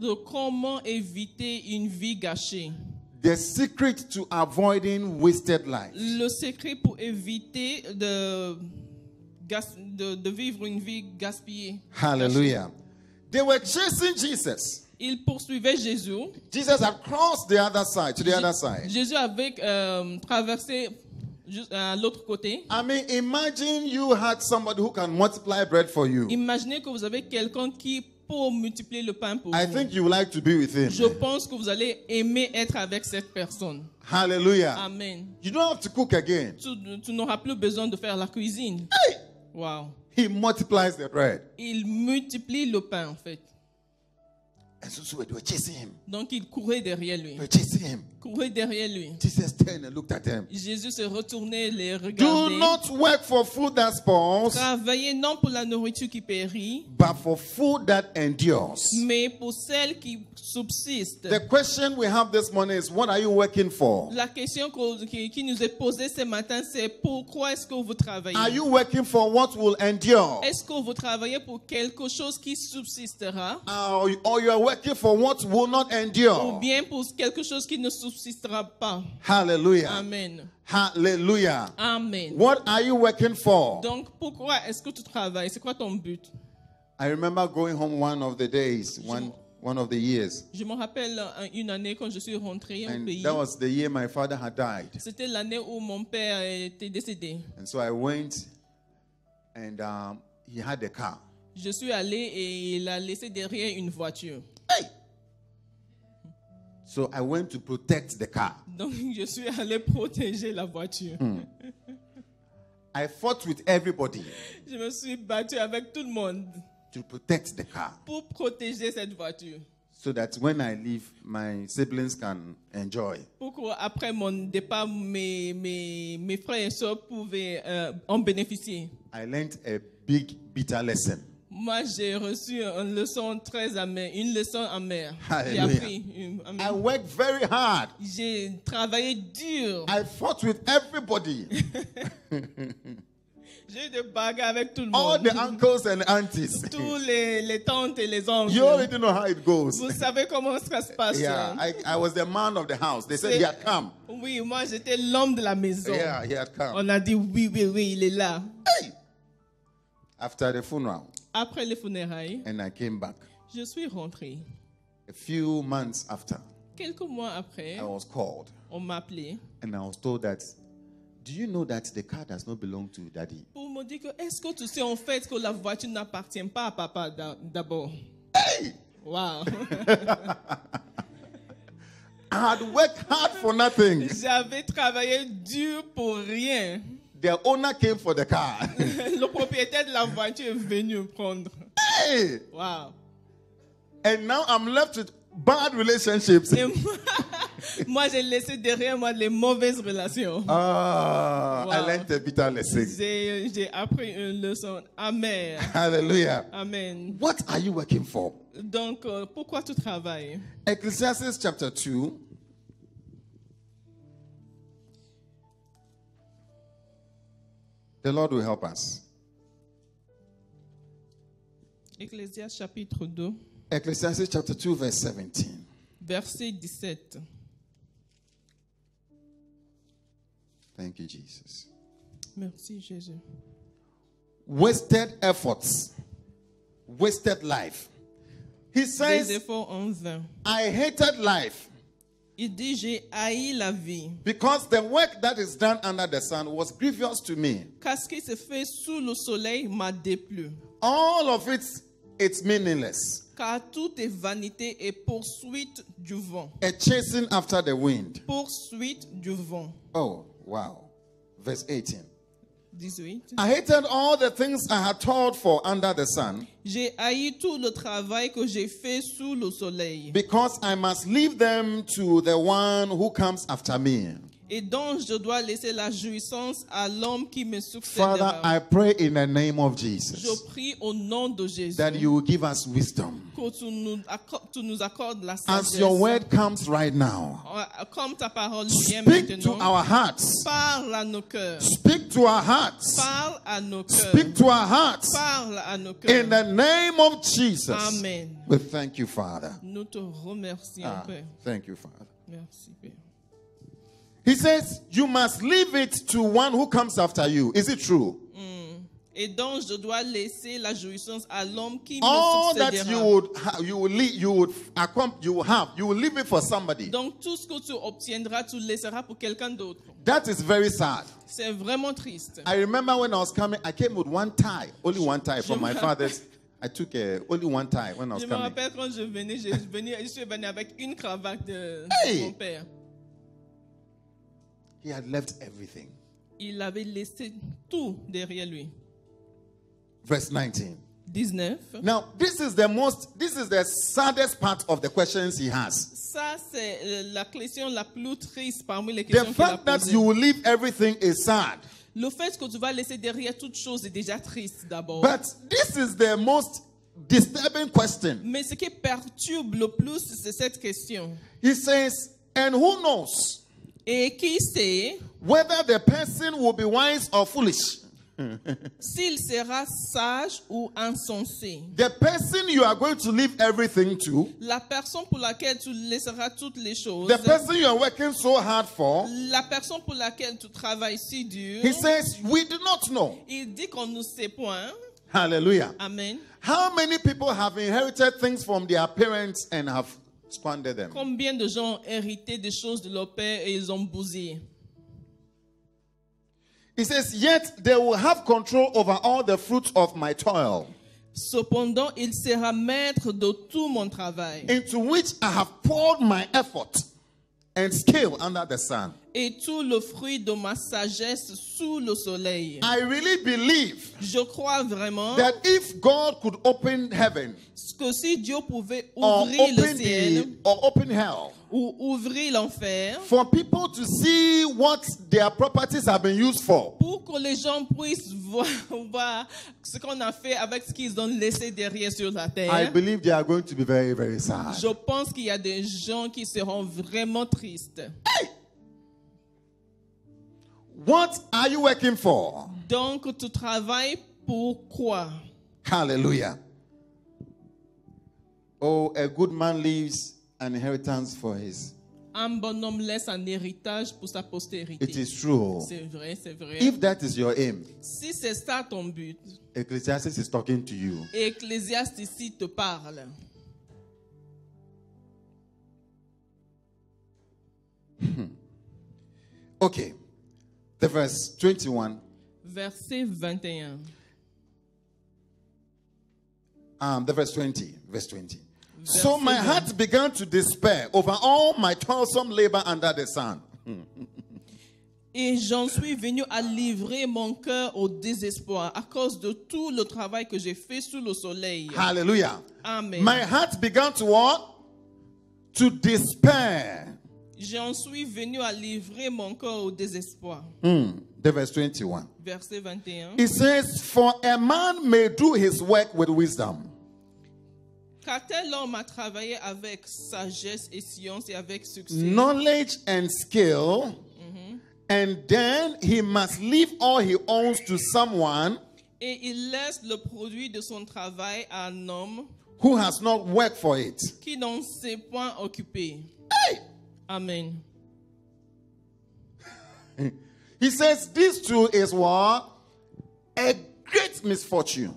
de comment éviter une vie gâchée. The secret to avoiding wasted life. Le secret pour éviter de vivre une vie gaspillée. Hallelujah. They were chasing Jesus. Ils poursuivaient Jésus. Jesus had crossed the other side, to the other side. Jésus avait traversé à l'autre côté. I mean, imagine you had somebody who can multiply bread for you. Imaginez que vous avez quelqu'un qui peut multiplier le pain pour I vous. think you would like to be with him. Je pense que vous allez aimer être avec cette personne. Hallelujah. Amen. You don't have to cook again. Tu n'auras plus besoin de faire la cuisine. Hey! Wow. He multiplies the bread. Il multiplie le pain en fait. And so they were chasing him. Donc il courait derrière lui. They were chasing him. Courait derrière lui. Jesus turned and looked at them. Jésus se retournait, les Do regardait. not work for food that spoils, Travaillez non pour la nourriture qui périt, but for food that endures. mais pour celle qui subsiste. The question we have this morning is, what are you working for? La question qui nous est posée ce matin, c'est pourquoi est-ce que vous travaillez? Are you working for what will endure? Est-ce que vous travaillez pour quelque chose qui subsistera? Or you are working for what will not Ou endure? bien pour quelque chose qui ne subsistera pas? Hallelujah. Amen. Hallelujah. Amen. What are you working for? Donc, pourquoi est-ce que tu travailles? C'est quoi ton but? I remember going home one of the days, one of the years, Je me rappelle une année quand je suis rentré au and pays. that was the year my father had died. C'était l'année où mon père était décédé. And so I went, and he had a car. Je suis allé et il a laissé derrière une voiture. Hey! So I went to protect the car. Donc, je suis allé protéger la voiture. I fought with everybody Je me suis battu avec tout le monde to protect the car, pour protéger cette voiture. so that when I leave, my siblings can enjoy. Pour qu'après mon départ, mes frères et sœurs pouvaient en bénéficier. I learned a big, bitter lesson. Moi, j'ai reçu une leçon très amère, une leçon amère. J'ai Hallelujah. appris. I worked very hard. J'ai travaillé dur. I fought with everybody, J'ai eu des bagarres avec tout le all monde. the uncles and aunties. Tous les tantes et les oncles. You already know how it goes. Vous savez comment ça se passe. Yeah, I was the man of the house. They said he had come. Oui, moi, j'étais l'homme de la maison. Yeah, he had come. On a dit oui, oui, oui, il est là. Hey! After the funeral, Après les funérailles, and I came back. je suis rentré. A few months after, Quelques mois après, I was called, on m'a appelé and I was told that, do you know that the car does not belong to daddy? pour me dire que est-ce que tu sais en fait que la voiture n'appartient pas à papa d'abord? Hey! Wow. I had worked hard for nothing. J'avais travaillé dur pour rien. The owner came for the car. Le propriétaire de la voiture est venu prendre. Hey! Wow. And now I'm left with bad relationships. Et moi, j'ai laissé derrière moi les mauvaises relations. I Wow. learned a bitter lesson. J'ai appris une leçon amère. Hallelujah. Amen. What are you working for? Donc, pourquoi tu travailles? Ecclesiastes chapter 2. The Lord will help us. Ecclésiaste chapitre 2, Ecclesiastes chapter 2, verse 17. verset 17. Thank you, Jesus. Merci Jésus. Wasted efforts, wasted life. He Des says, efforts en vain. I hated life Il dit, j'ai haï la vie, because the work that is done under the sun was grievous to me. car ce qui se fait sous le soleil m'a déplu. All of it's meaningless. Car tout est vanité et poursuite du vent. A chasing after the wind. Poursuite du vent. Oh, wow. Verse 18. 18. I hated all the things I had toiled for under the sun, J'ai haï tout le travail que j'ai fait sous le soleil. because I must leave them to the one who comes after me. Et donc je dois laisser la jouissance à l'homme qui me Father, succédera. I pray in the name of Jesus Je prie au nom de Jésus that you will give us wisdom. que tu nous accordes la As sagesse. your word comes right now, Comme ta parole vient speak to maintenant, our hearts. parle à nos cœurs. Speak to our hearts. Parle à nos cœurs. Speak to our hearts. Parle à nos In cœurs. the name of Jesus. Amen. We thank you, Father. Nous te remercions, Père. Thank you, Father. Merci, Père. He says, you must leave it to one who comes after you. Is it true? Et donc, je dois laisser la jouissance à l'homme qui All me that you succédera. would you will leave it for somebody. Donc, tout ce que tu obtiendras, tu le laisseras pour quelqu'un d'autre. That is very sad. C'est vraiment triste. I remember when I was coming, I came with one tie, only one tie from my father's. I took only one tie when I was Je me coming. rappelle quand je venais, je suis venu avec une cravate de Hey! mon père. He had left everything. Il avait laissé tout derrière lui. Verse 19. 19. Now, this is the saddest part of the questions he has. Ça, c'est la question la plus triste parmi les The questions qu'il a fact that posées. you will leave everything is sad. Le fait que tu vas laisser derrière toute chose est déjà triste d'abord. But this is the most disturbing question. Mais ce qui perturbe le plus, c'est cette question. He says, and who knows Et qui sait whether the person will be wise or foolish? s'il sera sage ou insensé? The person you are going to leave everything to, La personne pour laquelle tu laisseras toutes les choses, the person you are working so hard for, la personne pour laquelle tu travailles si dur, he says, we do not know. il dit qu'on ne sait point. Hallelujah. Amen. How many people have inherited things from their parents and have squandered them? Combien de gens ont hérité des choses de leur père et ils ont bousillé? He says, yet they will have control over all the fruits of my toil, Cependant, il sera maître de tout mon travail into which I have poured my effort and skill under the sun. et tout le fruit de ma sagesse sous le soleil. I really believe Je crois vraiment that if God could open heaven que si Dieu pouvait or ouvrir le ciel open hell ou ouvrir l'enfer for people to see what their properties have been used for, pour que les gens puissent voir ce qu'on a fait avec ce qu'ils ont laissé derrière sur la I terre, believe they are going to be very, very sad. je pense qu'il y a des gens qui seront vraiment tristes. What are you working for? Donc, tu travailles pour quoi? Hallelujah. Oh, a good man leaves an inheritance for his. Un bon homme laisse un héritage pour sa postérité. It is true. C'est vrai, c'est vrai. If that is your aim, Si c'est ça ton but, Ecclesiastes is talking to you. Ecclésiaste ici te parle. Okay. The verse 21. Verset 21. The verse 20. Verse 20. So my heart began to despair over all my toilsome labor under the sun. Et j'en suis venu à livrer mon cœur au désespoir à cause de tout le travail que j'ai fait sous le soleil. Hallelujah. Amen. My heart began to what? To despair. J'en suis venu à livrer mon cœur au désespoir. The verse 21. Verset 21. It says, for a man may do his work with wisdom. Car tel homme a travaillé avec sagesse et science et avec succès. Knowledge and skill, and then he must leave all he owns to someone Et il laisse le produit de son travail à un homme who has not worked for it. qui n'en s'est point occupé. Hey! Amen. He says this too is what? A great misfortune.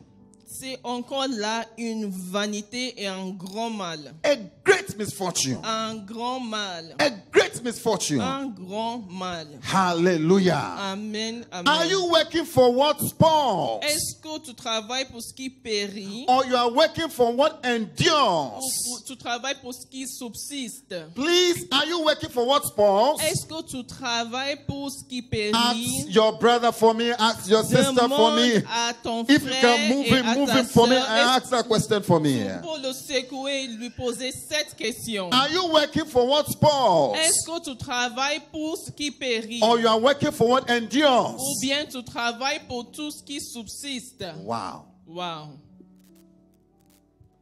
C'est encore là une vanité et un grand mal. A great misfortune. Un grand mal. A great misfortune. Un grand mal. Hallelujah. Amen. Amen. Are you working for what spoils? Est-ce que tu travailles pour ce qui périt Or you are working for what ou endures? tu travailles pour ce qui subsiste? Please, are you working for what spoils? Est-ce que tu travailles pour ce qui Ask périt? your brother for me. Ask your sister for me. Demande à ton If you frère can move et him, à move ta him for me. sœur, And ask that question for me. pour le secouer, lui poser cette cette question. Are you working for what spoils? Est-ce que tu travailles pour ce qui périt? Or you are working for what endures? Ou bien tu travailles pour tout ce qui subsiste? Wow. Wow.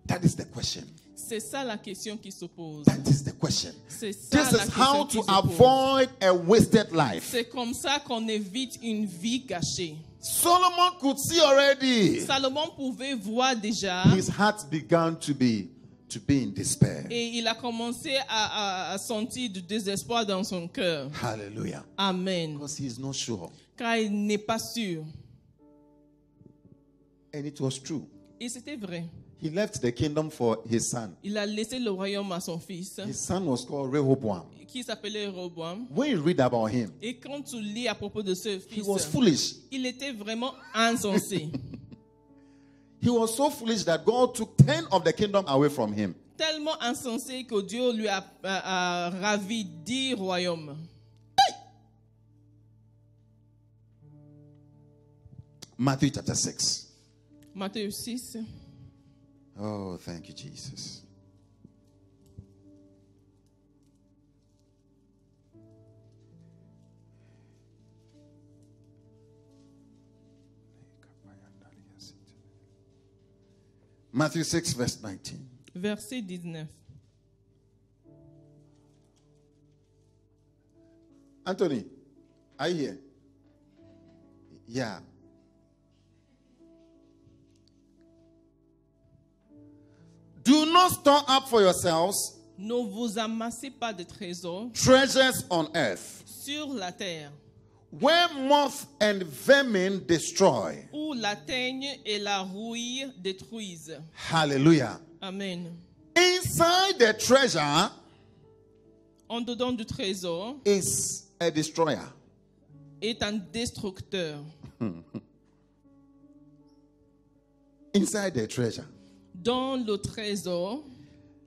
That is the question. C'est ça la question qui se pose. That is the question. C'est ça This la is how question qui to se pose. avoid a wasted life. C'est comme ça qu'on évite une vie gâchée. Solomon could see already. Salomon pouvait voir déjà His heart began to be in despair. et il a commencé à sentir du désespoir dans son cœur. Hallelujah. Amen. Because he is not sure. Car il n'est pas sûr. And it was true. Et c'était vrai. He left the kingdom for his son. Il a laissé le royaume à son fils, His son was called Rehoboam. qui s'appelait Rehoboam. When you read about him, Et quand tu lis à propos de ce he fils, was foolish. il était vraiment insensé. He was so foolish that God took 10 of the kingdom away from him. Tellement insensé que Dieu lui a ravi 10 royaumes. Matthew chapter 6. Matthieu 6. Oh, thank you, Jesus. Matthew 6, verse 19. Verset 19. Anthony, are you here? Yeah. Do not store up for yourselves Ne vous amassez pas de trésors treasures on earth, sur la terre, where moth and vermin destroy. où la teigne et la rouille détruisent. Hallelujah. Amen. Inside the treasure En dedans du trésor is a destroyer. est un destructeur. Inside the treasure. Dans le trésor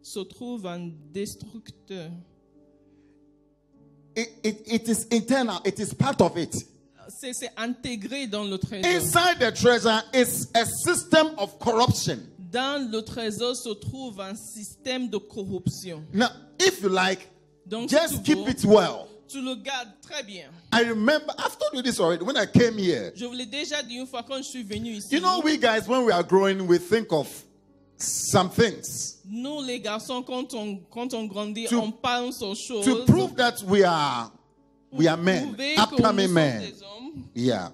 se trouve un destructeur. It is internal. It is part of it. C'est intégré dans le trésor. Inside the treasure is a system of corruption. Dans le trésor se trouve un système de corruption. Now, if you like, Donc, just si tu keep veux, it well. tu le gardes très bien. I remember, I've told you this already, when I came here. Je vous l'ai déjà dit une fois quand je suis venu ici. You know, we guys, when we are growing, we think of some things. Nous, les garçons, quand on grandit, To- on pense aux choses. To prove that we are men, Prouver que nous upcoming sommes men. des hommes. Yeah.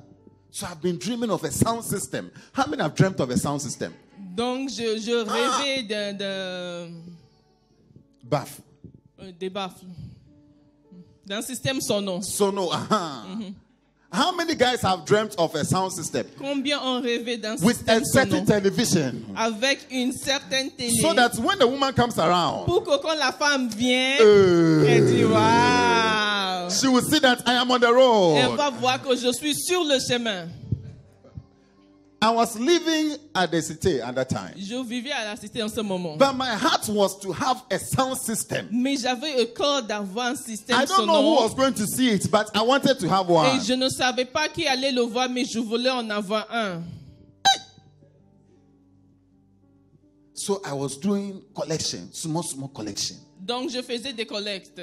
So I've been dreaming of a sound system. How many have dreamt of a sound system? Donc, je rêvais Bath. des baffles. D'un système sonore. Sono. How many guys have dreamt of a sound system? Combien ont rêvé d'un With a système certain sonore television. avec une certaine télé So that when the woman comes around, pour que quand la femme vient, uh, elle dit waouh, she will see that I am on the elle road. va voir que je suis sur le chemin. I was living at the city at that time. Je vivais à la cité en ce moment. But my heart was to have a sound system. Mais j'avais le cœur d'avoir un système I don't know who sonore. was going to see it, but I wanted to have Et one. je ne savais pas qui allait le voir, mais je voulais en avoir un. So I was doing collection, small collection. Donc je faisais des collectes.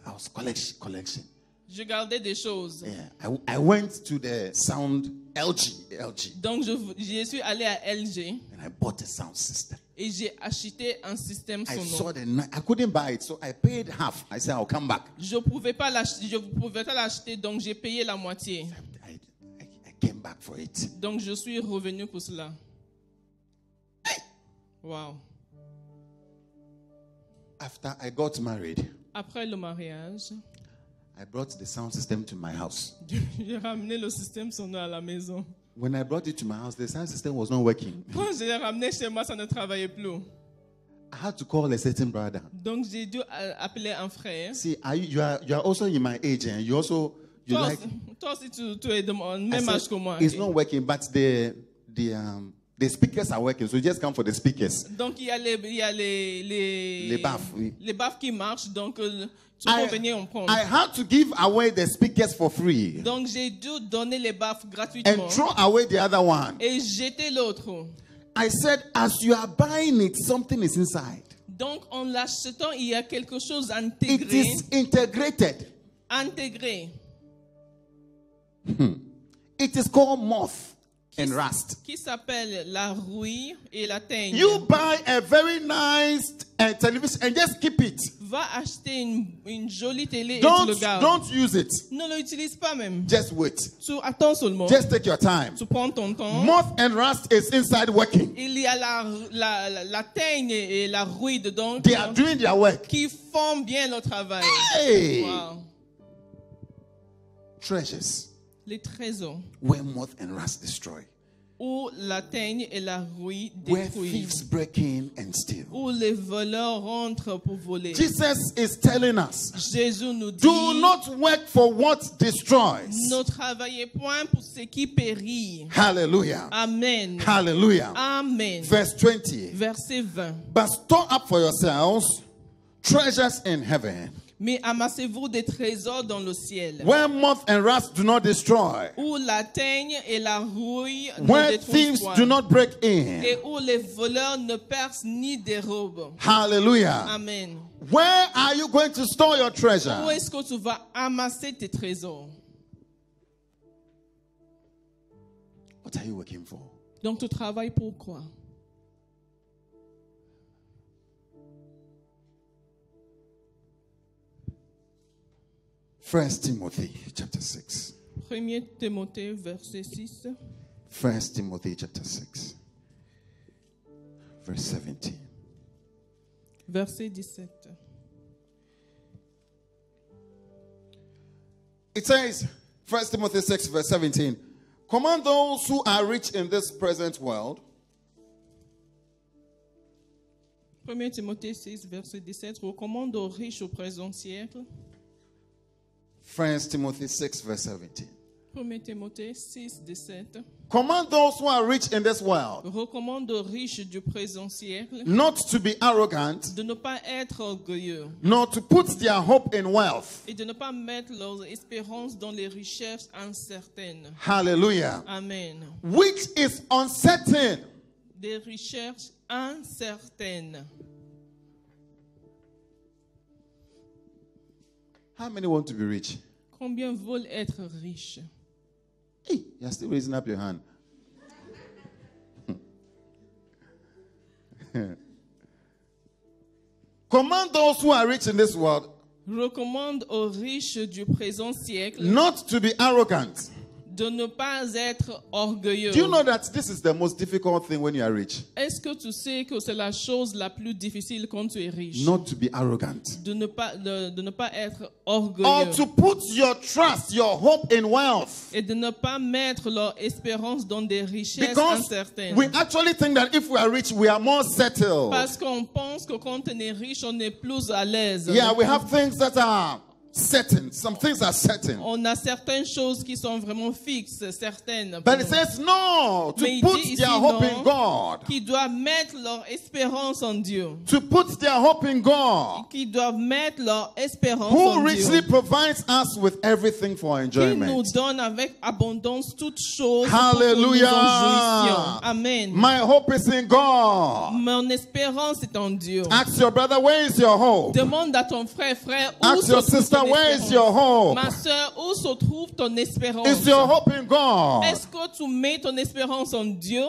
I was collection. Je gardais des choses. Yeah, I went to the sound LG, Donc je suis allé à LG and I bought a sound system. et j'ai acheté un système I sonore. saw I couldn't buy it, so I paid half. I said I'll come back. Je pouvais pas l'acheter, donc j'ai payé la moitié. I came back for it. Donc je suis revenu pour cela. Wow. After I got married, Après le mariage, I brought the sound system to my house. j'ai ramené le système sonore à la maison. When I brought it to my house, the sound system was not working. Quand je l'ai ramené chez moi, ça ne travaillait plus. I had to call a certain brother. Donc j'ai dû appeler un frère. See, you are also in my age, and you Toi aussi, tu es de mon même âge que moi. It's not working, but the speakers are working, so you just come for the speakers. Donc il y a les baffes, oui. Les baffes qui marchent, donc tu peux venir en prendre. I had to give away the speakers for free Donc j'ai dû donner les baffes gratuitement and throw away the other one. et jeter l'autre. I said, as you are buying it, something is inside. Donc, en l'achetant, il y a quelque chose It intégré. is integrated. Intégré. It is called moth and rust. Qui s'appelle la rouille et la teigne. You buy a very nice television and just keep it. Va acheter une jolie télé et tu le gardes. Don't use it. Ne l'utilise pas même. Just wait. Tu attends seulement. Just take your time. Tu prends ton temps. Moth and rust is inside working. Il y a la teigne et la rouille dedans They are doing their work. qui font bien le travail. Hey! Wow. Treasures Les trésors where moth and rust destroy. où la teigne et la rouille Where détruisent. thieves break in and steal. Où les voleurs rentrent pour voler. Jesus is telling us, Jésus nous dit, do not work for what destroys. ne travaillez point pour ce qui périt. Hallelujah. Amen. Hallelujah. Amen. Verse 20. Verset 20. But store up for yourselves treasures in heaven, Mais amassez-vous des trésors dans le ciel, where moth and rust do not destroy, où la teigne et la rouille ne where détruisent thieves point, do not break in. et où les voleurs ne percent ni dérobent. Hallelujah. Amen. Where are you going to store your Où treasure? est-ce que tu vas amasser tes trésors? What are you working for? Donc tu travailles pour quoi? First Timothy chapter 6. 1 Timothée, verset 6. First Timothy chapter 6. Verse 17. Verset 17. It says, 1 Timothy 6, verse 17, command those who are rich in this present world 1 Timothée 6, verset 17. Recommande aux riches au présent siècle. 1 Timothy 6, verse 17. 1 Timothée 6, 17. Command those who are rich in this world Recommande aux riches du présent siècle not to be arrogant, de ne pas être orgueilleux nor to put their hope in wealth. et de ne pas mettre leurs espérances dans les richesses incertaines. Hallelujah. Amen. Which is uncertain. Des richesses incertaines. How many want to be rich? Combien veulent être riches? Hey, you're still raising up your hand. Command those who are rich in this world Recommande aux riches du présent siècle not to be arrogant. de ne pas être orgueilleux. Do you know that this is the most difficult thing when you are rich? Est-ce que tu sais que c'est la chose la plus difficile quand tu es riche? Not to be arrogant. De ne pas être Or orgueilleux. to put your trust, your hope in wealth. Et de ne pas mettre leur espérance dans des richesses Because incertaines. we actually think that if we are rich, we are more settled. Parce qu'on pense que quand on est riche, on est plus à l'aise. Yeah, we have things that are certain. Some things are certain. On a certaines choses qui sont vraiment fixes, certaines. But it says no, to Mais il put dit ici their hope non, in God. qui doivent mettre leur espérance en Dieu. To put their hope in God, Qui doivent mettre leur espérance who en richly Dieu. provides us with everything for Qui nous enjoyment. donne avec abondance toutes choses pour que nous en Hallelujah. jouissions. Amen. My hope is in God. Mon espérance est en Dieu. Ask your brother, where is your hope? Demande à ton frère, où Ask se your trouve sister, ton where is espérance? your hope? Ma soeur, où se trouve ton espérance? Is your hope in God? Est-ce que tu mets ton espérance en Dieu?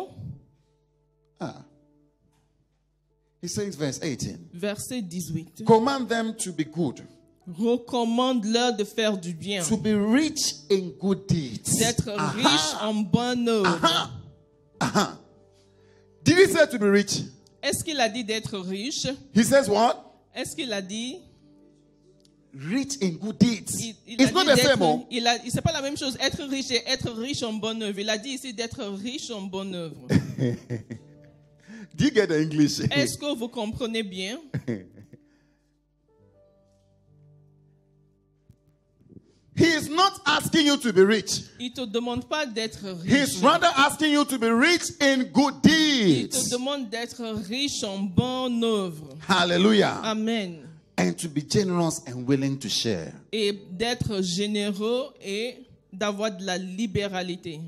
He says, verse 18, Verset 18. command them to be good, Recommande-leur de faire du bien, to be rich in good deeds. d'être riche en bonne œuvre. Did he say to be rich? Est-ce qu'il a dit d'être riche? He says what? Est-ce qu'il a dit? Rich in good deeds. Il It's a not dit the same. Oh. c'est pas la même chose, être riche et être riche en bonne œuvre. Il a dit ici d'être riche en bonne œuvre. Do you get the English? Est-ce que vous comprenez bien? He is not asking you to be rich. Il te demande pas d'être He's riche. rather asking you to be rich in good Il te deeds. demande d'être riche en bonne œuvre. Hallelujah. Amen. And to be generous and willing to share. Et d'être généreux et d'avoir de la libéralité.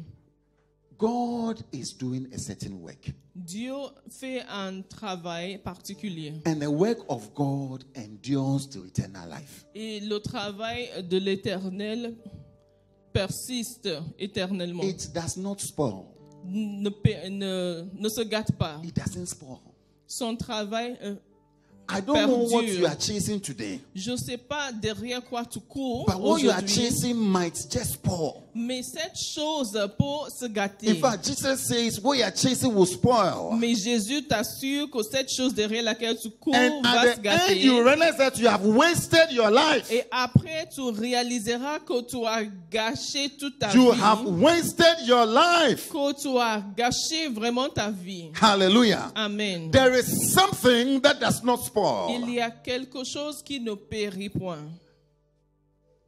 God is doing a certain work. Dieu fait un travail particulier. And the work of God endures to eternal life. Et le travail de l'Éternel persiste éternellement. It does not spoil. Ne se gâte pas. It doesn't spoil. Son travail I don't know what perdure. you are chasing today. Je ne sais pas derrière quoi tu cours But what you are aujourd'hui, chasing might just spoil. mais cette chose peut se gâter. In fact, Jesus says what you are chasing will spoil. Mais Jésus t'assure que cette chose derrière laquelle tu cours And va at se the end, gâter. you realize that you have wasted your life. Et après, tu réaliseras que tu as gâché toute ta You vie. have wasted your life. Que tu as gâché vraiment ta vie. Hallelujah. Amen. There is something that does not Il spoil. y a quelque chose qui ne périt point.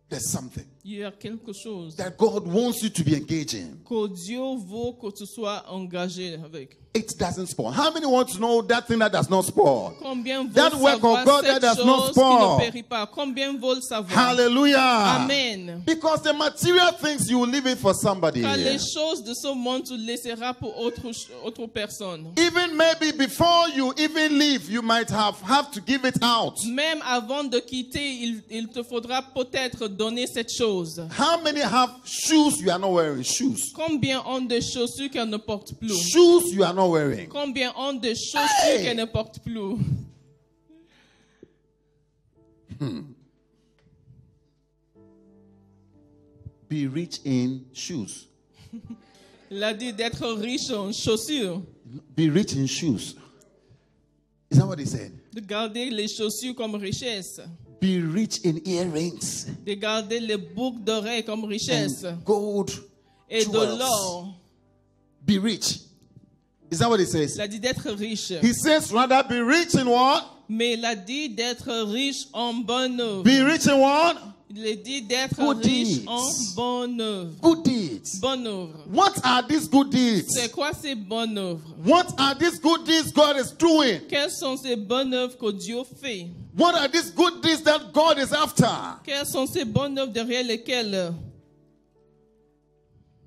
There's something Il y a quelque chose that God wants you to be engaging. que Dieu veut que tu sois engagé avec. It doesn't spoil. How many want to know that thing that does not spoil? Combien veulent That work savoir of God that cette does not chose qui spoil. ne périt pas? Combien veulent savoir? Hallelujah. Amen. Because the material things you will leave it for somebody. Car les choses de ce monde, tu laisseras pour autre personne. Even maybe before you even leave, you might have to give it out. Même avant de quitter, il te faudra peut-être donner cette chose. How many have shoes you are not wearing? Shoes. Combien ont de chaussures qu'elles ne portent plus? Shoes you are not wearing. Combien ont de chaussures Hey! qu'elles ne portent plus? Be rich in shoes. Il a dit d'être riche en chaussures. Be rich in shoes. Is that what he said? De garder les chaussures comme richesse. Be rich in earrings De garder les boucles d'oreilles comme richesse. and gold Et de jewels. l'or. Be rich. Is that what he says? Il a dit d'être riche. He says rather be rich in what? Mais il a dit d'être riche en bonne œuvre. Be rich in what? Il a dit d'être Good riche deeds. en bonne œuvre. Good deeds. Bonne œuvre. What are these good deeds? C'est quoi ces bonnes œuvres? What are these good deeds God is doing? Quelles sont ces bonnes œuvres que Dieu fait? What are these good deeds that God is after? Quelles sont ces bonnes œuvres derrière lesquelles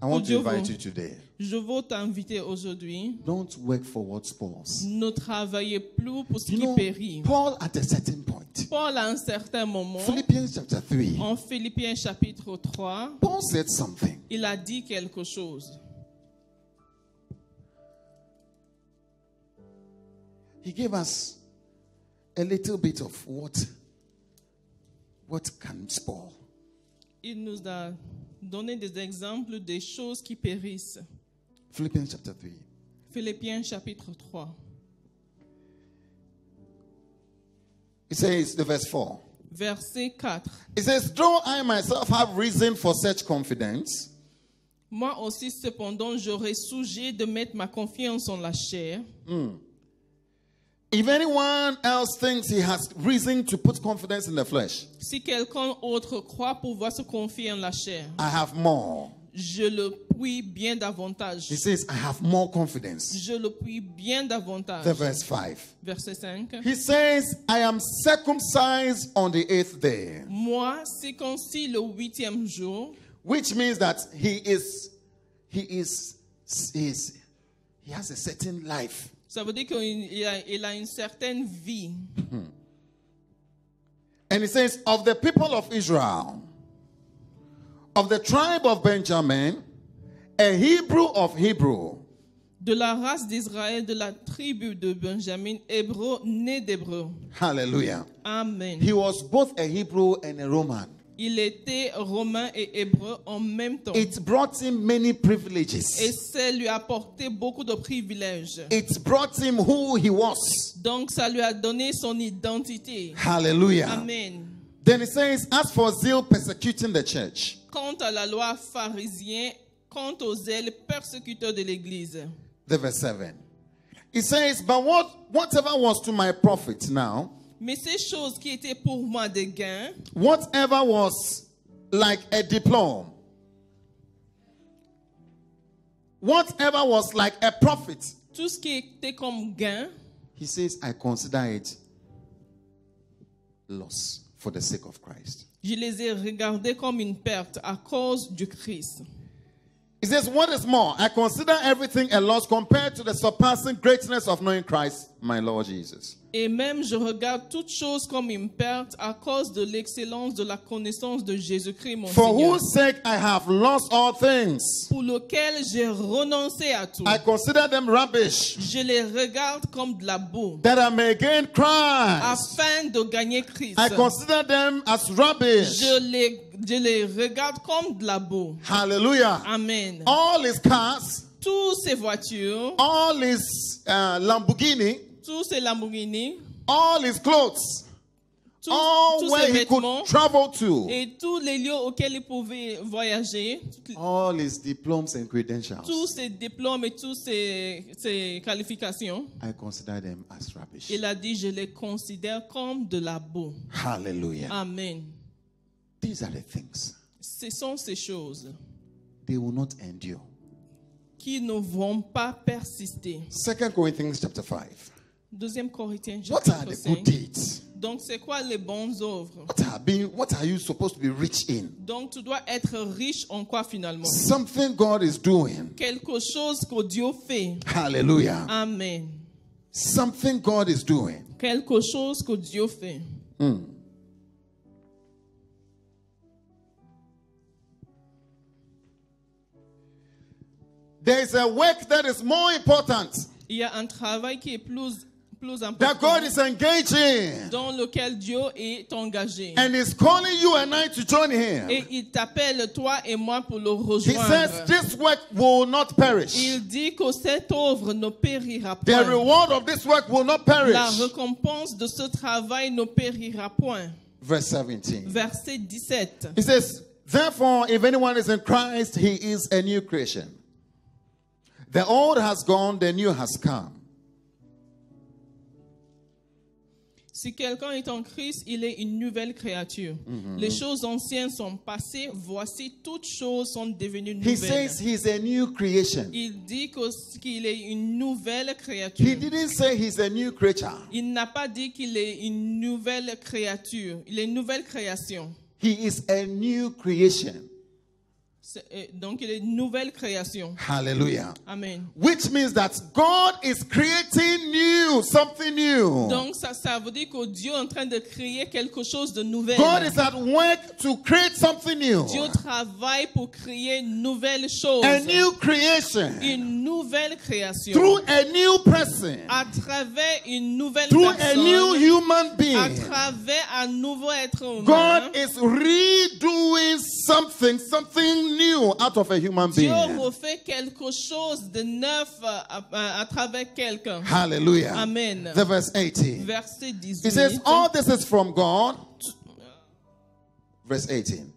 I want to Dieu invite veut. you today. je veux t'inviter aujourd'hui? Don't work for what spoils. Ne travaillez plus pour ce You qui know, périt. Paul at a certain point, Paul, à un certain moment, Philippians chapter 3, en Philippiens chapitre 3, Paul said something. il a dit quelque chose. He gave us a little bit of what can spoil. Il nous a donné des exemples des choses qui périssent. Philippians chapter 3. Philippiens chapitre 3. It says, the verse 4. Verset 4. It says, though I myself have reason for such confidence, Moi aussi, cependant, j'aurais sujet de mettre ma confiance en la chair. if anyone else thinks he has reason to put confidence in the flesh, Si quelqu'un autre croit pouvoir se confier en la chair, I have more. je le puis bien davantage. He says, I have more confidence. Je le puis bien davantage. The verse 5. Verset 5. He says, I am circumcised on the 8th day, Moi, circoncis le 8e jour, which means that he has a certain life. ça veut dire qu'il a une certaine vie. And he says, of the people of Israel, of the tribe of Benjamin, a Hebrew of Hebrew. De la race d'Israël, de la tribu de Benjamin, hébreu, né d'hébreu. Hallelujah. Amen. He was both a Hebrew and a Roman. Il était romain et hébreu en même temps. It brought him many Et privileges. ça lui a apporté beaucoup de privilèges. It brought him who he was. Donc ça lui a donné son identité. Hallelujah. Amen. Then it says, as for zeal persecuting the church. Quant à la loi pharisienne, quant aux zèles persécuteurs de l'Église. The verse 7. It says, but whatever was to my profit now, Mais ces choses qui étaient pour moi des gains, whatever was like a diploma, whatever was like a profit, tout ce qui était comme gain, he says, I consider it loss for the sake of Christ. je les ai regardés comme une perte à cause du Christ. It says, what is more, I consider everything a loss compared to the surpassing greatness of knowing Christ, my Lord Jesus. Et même je regarde toutes choses comme une perte à cause de l'excellence de la connaissance de Jésus-Christ, mon For Seigneur, whose sake I have lost all things. pour lequel j'ai renoncé à tout. I consider them rubbish, Je les regarde comme de la boue, that I may gain Christ. afin de gagner Christ. I consider them as rubbish. Je les regarde comme de la boue. Hallelujah. Amen. All his cars, Tous ces voitures, all his Lamborghini, tous ces Lamborghini, all his clothes, tous all ces where he vêtements could travel to, et tous les lieux auxquels il pouvait voyager, all his diplomas and tous credentials, ses diplômes et toutes ses qualifications, I consider them as rubbish. il a dit, je les considère comme de la boue. Hallelujah. Amen. These are the things. Ce sont ces choses They will not endure. qui ne vont pas persister. 2 Corinthians chapter 5. 2 Corinthiens What are chapitre the good 5. deeds? Donc, c'est quoi les bonnes œuvres? What are you supposed to be rich in? Donc, tu dois être riche en quoi finalement? Something God is doing. Quelque chose que Dieu fait. Hallelujah. Amen. Something God is doing. Quelque chose que Dieu fait. There is a work that is more important Il y a un travail qui est plus that important God is engaged in. dans lequel Dieu est engagé. And He's calling you and I to join Him. Et il t'appelle toi et moi pour le He says rejoindre. this work will not perish. Il dit que cette œuvre ne périra The point. reward of this work will not La perish. récompense de ce travail ne périra point. Verse 17. Verset 17. He says, therefore, if anyone is in Christ, he is a new creation. The old has gone, the new has come. Si quelqu'un est en Christ, il est une nouvelle créature. Les choses anciennes sont passées, voici toutes choses sont devenues He nouvelles. says he's a new creation. Il dit qu'il est une nouvelle He créature. didn't say he's a new creature. Il n'a pas dit qu'il est une nouvelle créature. Il est une nouvelle création. He is a new creation. Donc, il est une nouvelle création. Hallelujah. Amen. Which means that God is creating new, something new. Donc, ça veut dire que Dieu est en train de créer quelque chose de nouvel. God is at work to create something new. Dieu travaille pour créer une nouvelle chose. A new creation. Une nouvelle création. Through a new person. À travers une nouvelle Through a personne. new human À being. travers un nouveau être humain. God is redoing something new out of a human Dieu being. refait quelque chose de neuf à travers quelqu'un. Hallelujah. Amen. The verse 18. Verset 18. It says, all this is from God. Verse 18.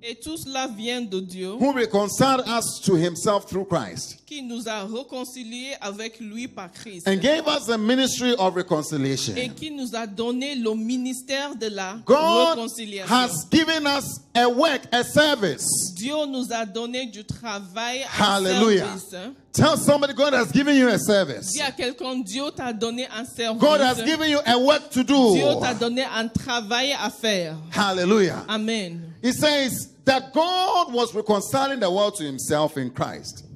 Et tout cela vient de Dieu Who reconciled us to himself through Christ qui nous a réconciliés avec lui par Christ. and gave us the ministry of reconciliation. Et qui nous a donné le ministère de la God réconciliation. has given us a work, a service. Dieu nous a donné du travail, un Hallelujah. service. Tell somebody God has given you a service. Dis à quelqu'un, Dieu t'a donné un service. God has given you a work to do. Dieu t'a donné un travail à faire. Hallelujah. Amen. He says that God was reconciling the world to himself in Christ.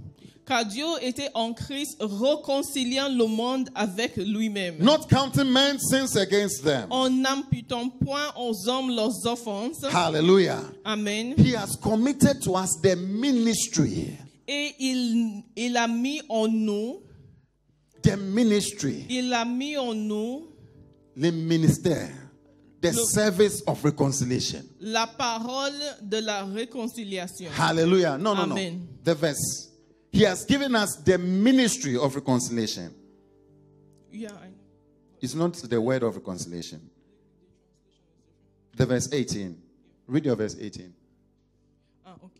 Car Dieu était en Christ, réconciliant le monde avec lui-même. Not counting men's sins against them. En n'imputant point aux hommes leurs offenses. Hallelujah. Amen. He has committed to us the ministry. Et il a mis en nous, The ministry. il a mis en nous Le ministère. The service of reconciliation. la parole de la réconciliation. Hallelujah. No. Amen. The verse. He has given us the ministry of reconciliation. Yeah. It's not the word of reconciliation. The verse 18. Read your verse 18. Ah, ok.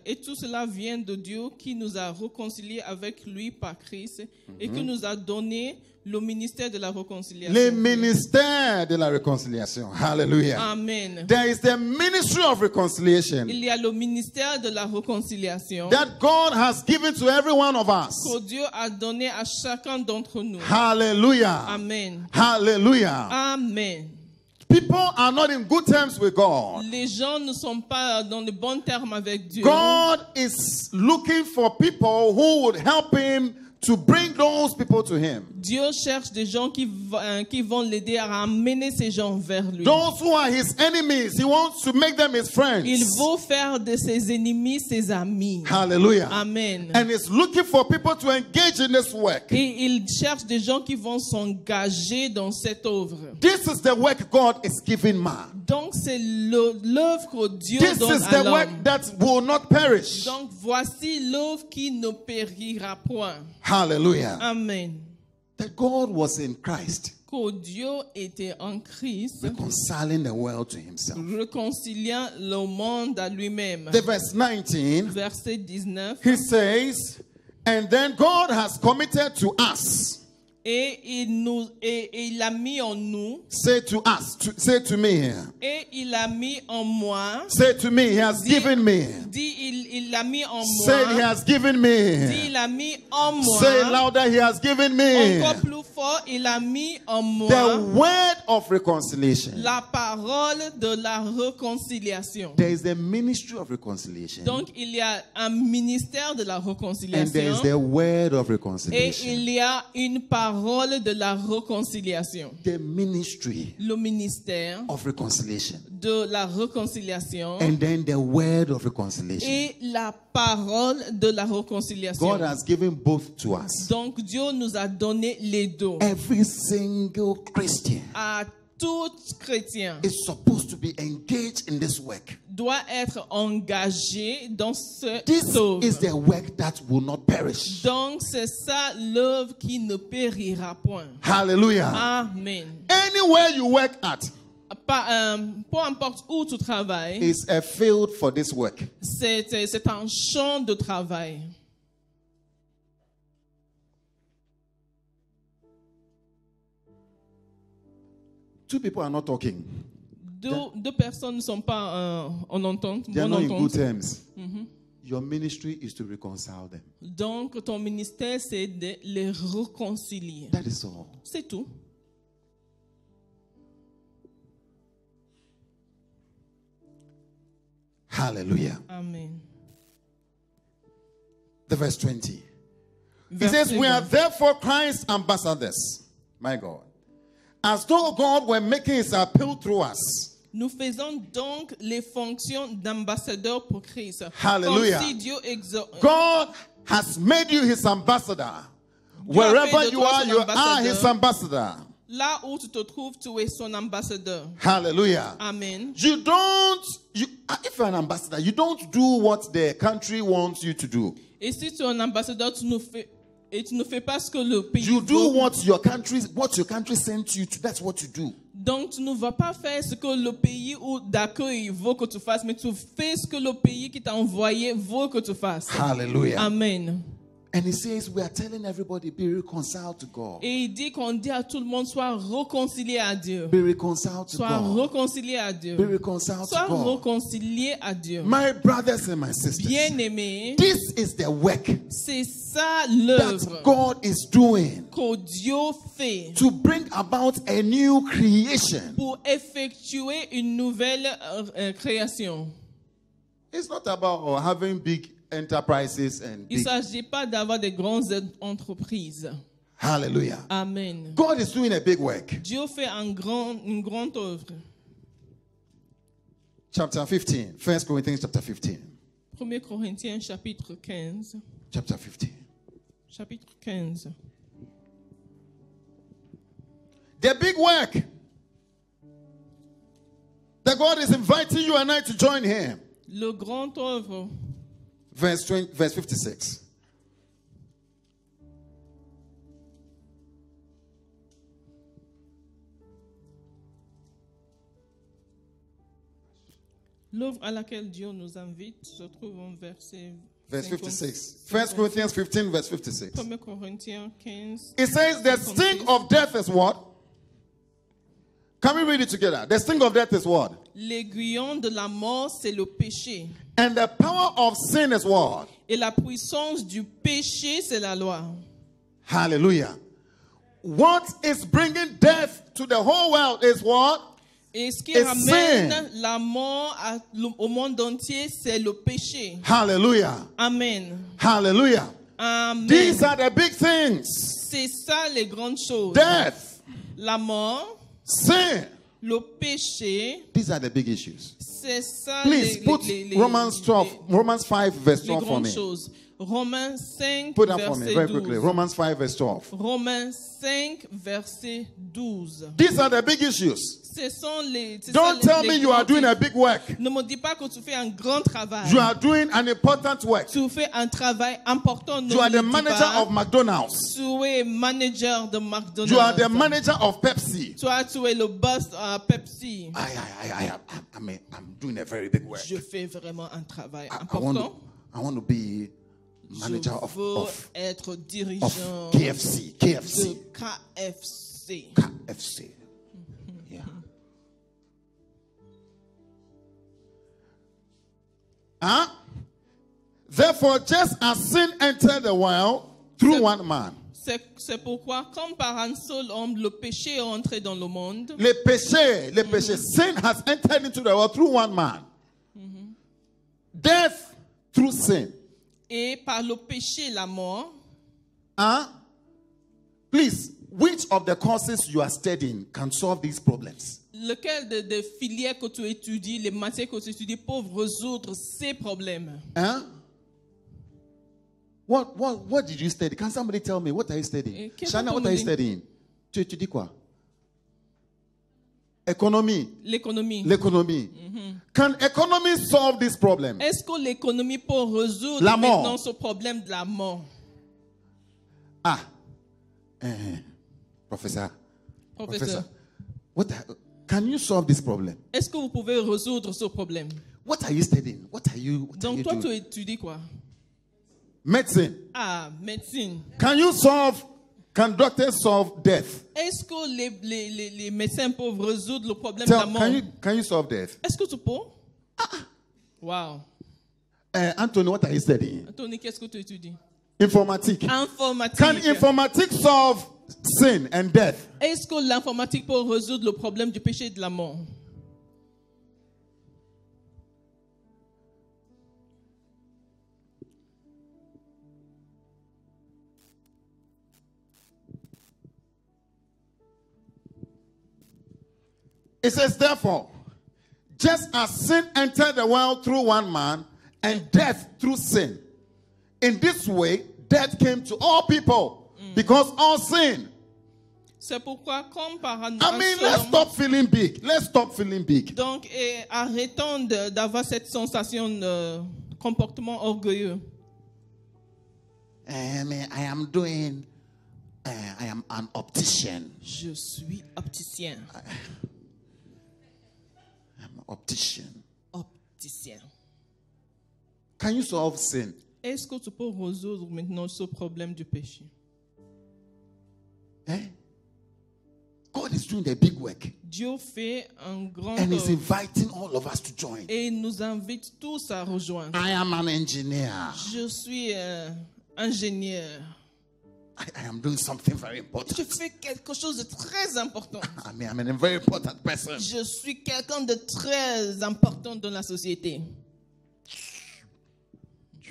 Et tout cela vient de Dieu qui nous a réconciliés avec lui par Christ et qui nous a donné le ministère de la réconciliation. Le ministère de la réconciliation. Hallelujah. Amen. There is the ministry of reconciliation Il y a le ministère de la réconciliation that God has given to every one of us. que Dieu a donné à chacun d'entre nous. Hallelujah. Amen. Hallelujah. Amen. people are not in good terms with God. Les gens ne sont pas dans de bons termes avec Dieu. God is looking for people who would help him to bring those people to him. Dieu cherche des gens qui vont l'aider à amener ces gens vers lui. Those who are his enemies, he wants to make them his friends. Il veut faire de ses ennemis ses amis. Hallelujah. Amen. And he's looking for people to engage in this work. Et il cherche des gens qui vont s'engager dans cette œuvre. This is the work God is giving man. Donc c'est l'œuvre que Dieu This donne is à the work l'homme. that will not perish. Donc voici l'œuvre qui ne périra point. Hallelujah. Amen. That God was in Christ, Que Dieu était en Christ, reconciling the world to himself. réconciliant le monde à lui-même. The verse 19, Verset 19. he says, and then God has committed to us. Et il a mis en nous. Say to us, say to me. Et il a mis en moi. Say to me, he has given me. Dit il a mis en moi. Say he has given me. Dit il a mis en moi. Say louder, he has given me. Encore plus fort, il a mis en moi. The word of reconciliation. La parole de la réconciliation. There is the ministry of reconciliation. Donc il y a un ministère de la And there is réconciliation. the word of Et reconciliation. il y a une parole de la réconciliation. The ministry Le ministère of reconciliation. de la réconciliation. And then the word of reconciliation. Et la parole de la réconciliation. God has given both to us. Donc Dieu nous a donné les deux. Every single Christian À tout chrétien is supposed to be engaged in this work. doit être engagé dans ce This œuvre. is the work that will not perish. Donc c'est ça l'œuvre qui ne périra point. Hallelujah. Amen. Anywhere you work at Peu importe où tu travailles, is a field for this work. c'est un champ de travail. Two people are not talking. Deux personnes ne sont pas en entente, They are bonne not in good entente. terms. Your ministry is to reconcile them. Donc ton ministère, c'est de les réconcilier. That is all. C'est tout. Hallelujah. Amen. The verse 20. He Verset says, we are 20. therefore Christ's ambassadors. My God. As though God were making his appeal through us. Nous faisons donc les fonctions d'ambassadeurs pour Christ. Hallelujah. Comme si Dieu God has made you his ambassador. Dieu a fait Wherever de you toi are, son you are ambassadeur. his ambassador. Là où tu te trouves, tu es son ambassadeur. Hallelujah. Amen. If you're an ambassador, you don't do what the country wants you to do. Et si tu es un ambassadeur, tu ne fais pas ce que le pays You do veut. what your country sent you to. That's what you do. Donc tu ne vas pas faire ce que le pays d'accueil veut que tu fasses, mais tu fais ce que le pays qui t'a envoyé veut que tu fasses. Hallelujah. Amen. And he says, we are telling everybody, be reconciled to God. Et il dit qu'on dit à tout le monde, sois réconcilié à Dieu. Be reconciled to Sois God. réconcilié à Dieu. Be reconciled Sois to God. réconcilié à Dieu. My brothers and my sisters, Bien-aimé, this is the work c'est ça that l'œuvre God is doing que Dieu fait to bring about a new creation. pour effectuer une nouvelle création. It's not about having big enterprises and Il ne big. s'agit pas d'avoir des grandes entreprises. Hallelujah. Amen. God is doing a big work. Dieu fait une grande œuvre. Chapter 15. 1 Corinthians chapter 15. 1 Corinthiens chapitre 15. Chapter 15. Chapitre 15. The big work that God is inviting you and I to join him. Le grand œuvre. Verse 56. L'œuvre à laquelle Dieu nous invite se trouve en verset Verse 50. 56. 1 Corinthians 15, verse 56. 1 Corinthiens 15. It says the sting of death is what? Can we read it together? The sting of death is what? L'aiguillon de la mort, c'est le péché. And the power of sin is what? Et la puissance du péché, c'est la loi. Hallelujah. What is bringing death to the whole world is what? Et ce qui It's ramène sin. la mort au monde entier, c'est le péché. Hallelujah. Amen. Hallelujah. Amen. These are the big things. C'est ça les grandes choses. Death, La mort, sin. le péché, These are the big issues. c'est ça Please put Romans 12, Romans 5 verse les 12 for grandes me. choses. Romains 5, Put that for me verset very quickly. 12. Romans 5 verse 12. Romains 5, verset 12. These are the big issues. Ce sont les. Don't tell me you are doing a big work. Ne me dis pas que tu fais un grand travail. You are doing an important work. Tu fais un travail important. Ne You are me the dis manager pas. of McDonald's. Tu es manager de McDonald's. You are the manager of Pepsi. Toi, tu es le boss à Pepsi. I'm doing a very big work. Je fais vraiment un travail I important. want to be manager Je veux of être dirigeant KFC. de KFC. KFC. KFC. Yeah. Huh? Therefore, just as sin entered the world through one man. C'est pourquoi, comme par un seul homme, le péché est entré dans le monde. Le péché, sin has entered into the world through one man. Death through sin. Et par le péché, la mort. Huh? Please, which of the courses you are studying can solve these problems? Lequel des filières que tu étudies, les matières que tu étudies peuvent résoudre ces problèmes? Huh? What did you study? Can somebody tell me what are you studying? Shana, what are you studying? Tu étudies quoi? Économie. L'économie. L'économie. Can economy solve this problem? Est-ce que l'économie peut résoudre La mort. maintenant ce problème de la mort? Professor. Professeur, Can you solve this problem? est-ce que vous pouvez résoudre ce problème? What are you studying? What are you Donc toi, tu doing? étudies quoi? Medicine. Médecine. Can doctors solve death? Est-ce que les médecins peuvent résoudre le problème de la mort? Can you solve death? Est-ce que tu peux? Wow. Anthony, what are you studying? Anthony, qu'est-ce que tu étudies? Informatique. Informatique. Can informatics solve sin and death? Est-ce que l'informatique peut résoudre le problème du péché et de la mort? It says, therefore, just as sin entered the world through one man and death through sin, in this way, death came to all people because all sin. C'est pourquoi, comme par un Let's stop feeling big. Let's stop feeling big. Donc, arrêtons d'avoir cette sensation de comportement orgueilleux. I am an optician. Je suis opticien. I'm an optician. Opticien. Can you solve sin? Est-ce que tu peux résoudre maintenant ce problème du péché? God is doing the big work. Dieu fait un grand And is inviting all of us to join. et il nous invite tous à rejoindre. I am an engineer. Je suis ingénieur. I am doing something very important. Je fais quelque chose de très important. I'm a very important person. Je suis quelqu'un de très important dans la société.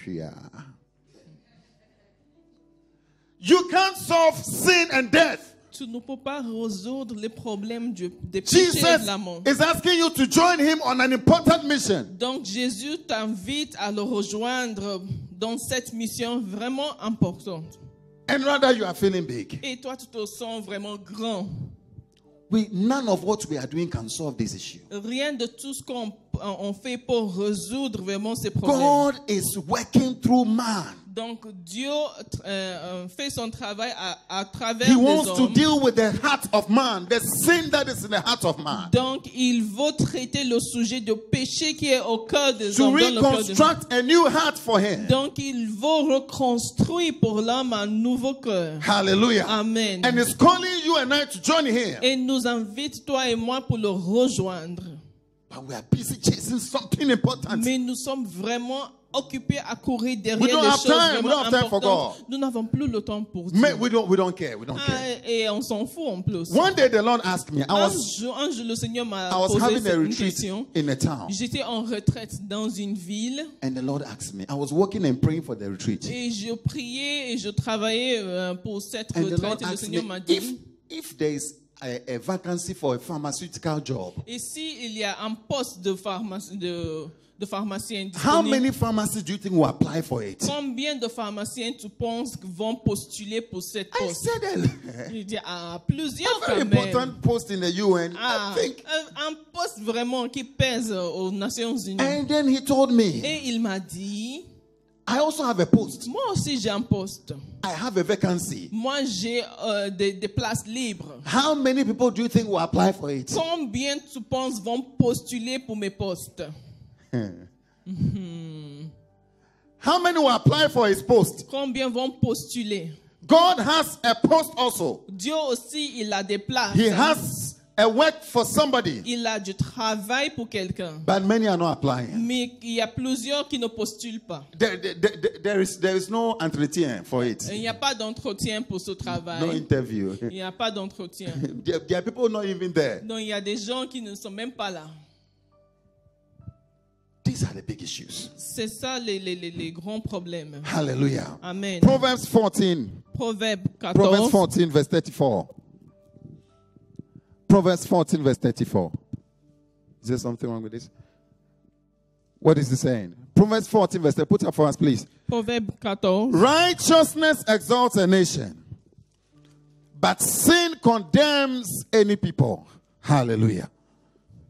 Yeah. You can't solve sin and death. Tu ne peux pas résoudre les problèmes des péchés et de la mort. Jesus is asking you to join him on an important mission. Donc Jésus t'invite à le rejoindre dans cette mission vraiment importante. And rather you are feeling big. Et toi, tu te sens vraiment grand. None of what we are doing can solve this issue. Rien de tout ce qu'on fait pour résoudre vraiment ces problèmes. God is working through man. Donc Dieu fait son travail à travers He les wants to hommes. deal with the heart of man, the sin that is in the heart of man. Donc il veut traiter le sujet du péché qui est au cœur des To hommes. Dans le cœur des hommes. reconstruct a new heart for him. Donc il veut reconstruire pour l'homme un nouveau cœur. Hallelujah. Amen. And is calling you and I to join him. Et nous invite toi et moi pour le rejoindre. But we are busy chasing something important. Mais nous sommes vraiment occupés à courir We derrière don't les have choses time. We vraiment don't have time for importantes. God. Nous n'avons plus le temps pour Dieu. We don't care. We don't care. Et on s'en fout en plus. One day the Lord asked me, Un jour, le Seigneur m'a I was posé having a une retreat question. in a town. J'étais en retraite dans une ville And the Lord asked me, I was working and praying for the retreat. et je priais et je travaillais pour cette And the Lord retraite. Et le asked Seigneur me, m'a dit, if there is a vacancy for a pharmaceutical job, et s'il y a un poste de pharmacien how disponible, many pharmacists do you think will apply for it? combien de pharmaciens tu penses vont postuler pour cette I poste? said, Il dit, plusieurs a very quand même. important post in the UN. Ah, I think. un poste vraiment qui pèse aux Nations Unies. And then he told me, Et il m'a dit, I also have a post. moi aussi j'ai un poste. I have a vacancy. Moi j'ai des places libres. How many people do you think will apply for it? Combien tu penses vont postuler pour mes postes? How many will apply for his post? Combien vont postuler? God has a post also. Dieu aussi, il a des places. He has a work for somebody. Il a du travail pour quelqu'un. But many are not applying. Mais il y a plusieurs qui ne postulent pas. There is no entretien for it. Il n'y a pas d'entretien pour ce No travail. interview. Il n'y a pas d'entretien. There are people not even there. Donc il y a des gens qui ne sont même pas là. These are the big issues. C'est ça les grands problèmes. Hallelujah. Amen. Proverbs 14. Proverbe Proverbs 14. 14 verse 34. Proverbs 14 verse 34. Is there something wrong with this? What is it saying? Proverbs 14 verse 34. Put up for us, please. Proverbe 14. Righteousness exalts a nation, but sin condemns any people. Hallelujah.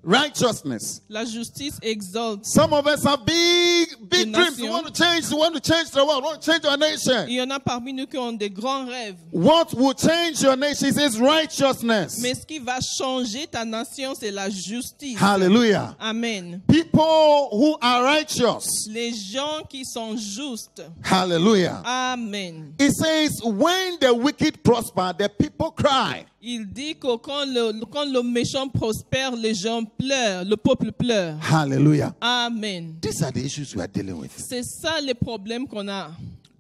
Righteousness. La justice exalte. Some of us have big Une dreams. We nation. want to change the world. We want to change our nation. Il y en a parmi nous qui ont des grands rêves. What will change your nation is righteousness. Mais ce qui va changer ta nation, c'est la justice. Hallelujah. Amen. People who are righteous. Les gens qui sont justes. Hallelujah. Amen. It says, when the wicked prosper, the people cry. Il dit que quand le méchant prospère, les gens pleurent, le peuple pleure. Hallelujah. Amen. These are the issues we are dealing with. C'est ça les problèmes qu'on a à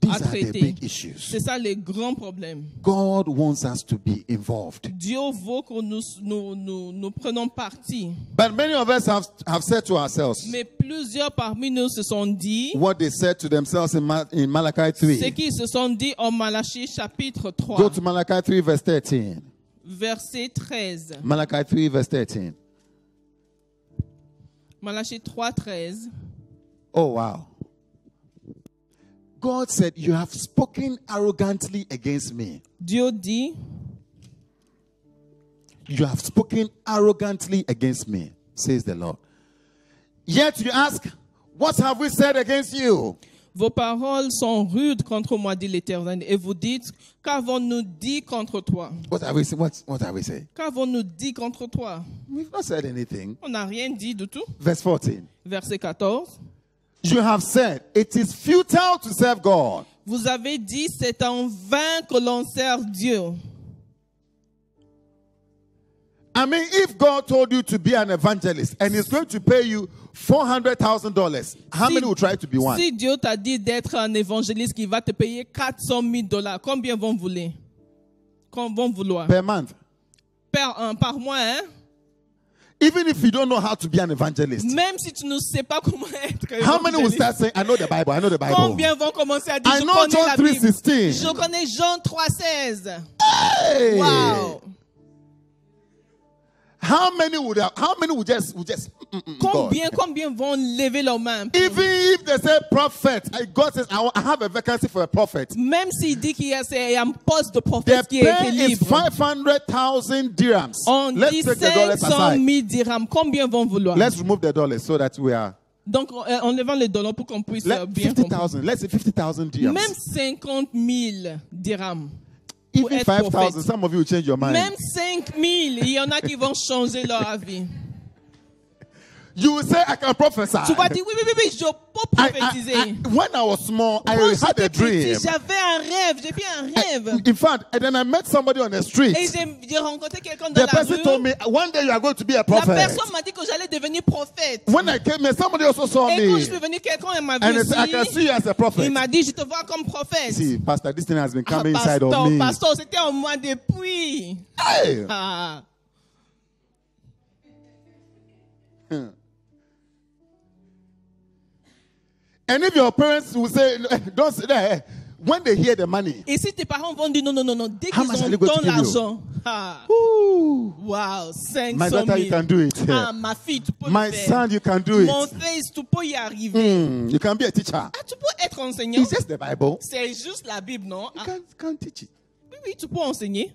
These are the traiter. big issues. C'est ça les grands problèmes. God wants us to be involved. Dieu veut que nous prenons parti. But many of us have said to ourselves Mais plusieurs parmi nous se sont dit, what they said to themselves in Malachi ce 3. qu'ils se sont dit en Malachie chapitre Go 3, to Malachi 3 verse 13. verset 13. Malachi 3 verse 13. Malachie 3, 13. Oh, wow. God said, you have spoken arrogantly against me. Dieu dit, You have spoken arrogantly against me, says the Lord. Yet you ask, what have we said against you? vos paroles sont rudes contre moi, dit l'Éternel, et vous dites, qu'avons-nous dit contre toi? What have we said? What have we said? Qu'avons-nous dit contre toi? We've not said anything. On n'a rien dit du tout. Verse 14. Verset 14. You have said, it is futile to serve God. Vous avez dit, c'est en vain que l'on sert Dieu. I mean, if God told you to be an evangelist and He's going to pay you $400,000, how many will try to be one? Si Dieu t'a dit d'être un évangéliste qui va te payer $400,000, combien vont vouloir? Vont vouloir? Per month. Par mois, hein? Even if you don't know how to be an evangelist, Même si tu ne sais pas comment être how many will évangéliste, start saying, I know the Bible, I know the Bible? combien vont commencer à dire, I je know connais John la Bible. 3:16. Je connais Jean 3,16. Hey! Wow. How many would just God? Combien vont lever leurs mains? Even if they say prophet, God says, I have a vacancy for a prophet. Même s'il dit qu'il y a un poste de The prophète qui a été pay is libre. 500,000 dirhams. On Let's dit take the dollars 500 aside. 000 dirhams. Combien vont vouloir? Let's remove the dollars so that we are. Donc, en levant les dollars pour qu'on puisse bien comprendre. 50,000. Let's say 50,000 dirhams. Même 50 000 dirhams. Even être 5,000. prophète. Some of you will change your mind. Même 5 000, il y en a qui vont changer leur avis. You will say, I can prophesy. Tu vas dire, oui, je peux prophétiser. When I was small, I Quand had j'étais a dream. petit, j'avais un rêve, j'ai fait un rêve. In fact, and then I met somebody on the street. Et j'ai rencontré quelqu'un dans The la person told rue. me, one day you are going to be a La prophet. personne m'a dit que j'allais devenir prophète. When I came here, somebody also saw Et quand me. je suis venu, quelqu'un m'a And vu they said, I can aussi. see you as a prophet. Il m'a dit, je te vois comme prophète. See, Pastor, this thing has been Ah, coming inside of me. pasteur, c'était en moi depuis. Hey! Ah. And if your parents will say, don't say that, when they hear the money, Et si tes parents vont dire non, dès How qu'ils much are ont they going to donné give you? l'argent, ah, woo, wow, 500 my daughter, you 000. can do it. Ah, ma fille, tu peux My le faire. son, you can do Mon it. fils, tu peux y arriver. You can be a teacher. Ah, tu peux être enseignant. It's just the Bible. C'est juste la Bible, non? You Ah, can't teach it. oui, tu peux enseigner.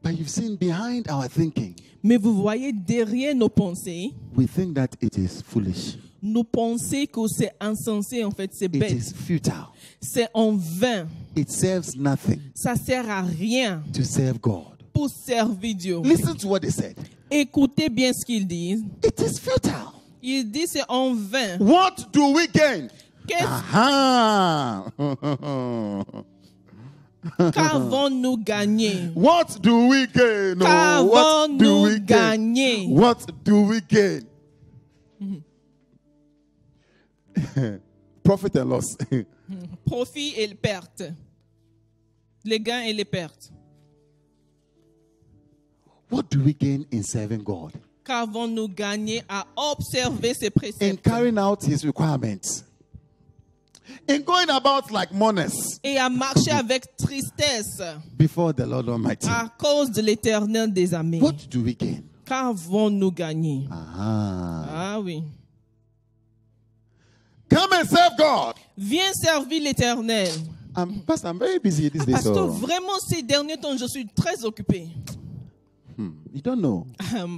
But you've seen behind our thinking, Mais vous voyez, derrière nos pensées, we think that it is foolish. nous pensons que c'est insensé, en fait, c'est It bête. is futile. C'est en vain. It serves nothing Ça sert à rien to serve God. pour servir Dieu. Listen to what they said. Écoutez bien ce qu'ils disent. It is futile. Ils disent c'est en vain. What do we gain? Qu'est-ce Aha! qu'avons-nous gagné? What do we gain? Oh, what do Qu'avons-nous we gain? gagné? What do we gain? Profit and loss. Profit et perte. Les gains et les pertes. What do we gain in serving God? Qu'avons-nous gagné à observer ses In préceptes carrying out His requirements. In going about like mourners et à marcher avec tristesse before the Lord Almighty. à cause de l'Éternel des armées? What do we gain? Qu'avons-nous gagné? Aha. Ah oui. Come and serve God. Viens servir l'Éternel. Pastor, I'm very busy these days. Pasteur, So, vraiment, ces derniers temps, je suis très occupé. you don't know.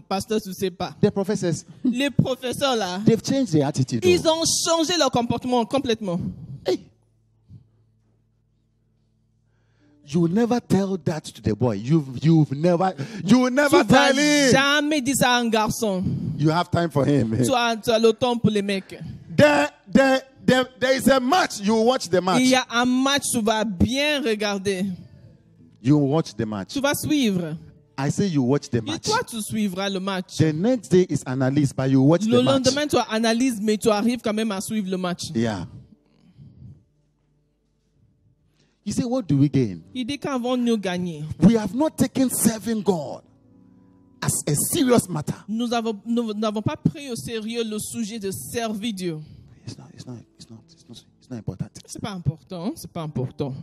Pasteur, tu ne sais pas. The professors, Les professeurs, là, they've changed their attitude. ils ont changé leur comportement complètement. Hey. You will never tell that to the boy. You will never Tu tell vas him. jamais dire ça à un garçon. You have time for him. Tu as le temps pour les mecs. There is a match. You will watch the match. Il y a un match, tu vas bien regarder. You will watch the match. Tu vas suivre. I say you watch the Et match. toi, tu suivras le match. The next day is analyzed, but you watch Le the match. lendemain, tu analyses, mais tu arrives quand même à suivre le match. Yeah. You say, what do we gain? Il dit qu'avons-nous gagné? We have not taken serving God as a serious matter. Nous n'avons pas pris au sérieux le sujet de servir Dieu. It's not important. C'est pas important, c'est pas important.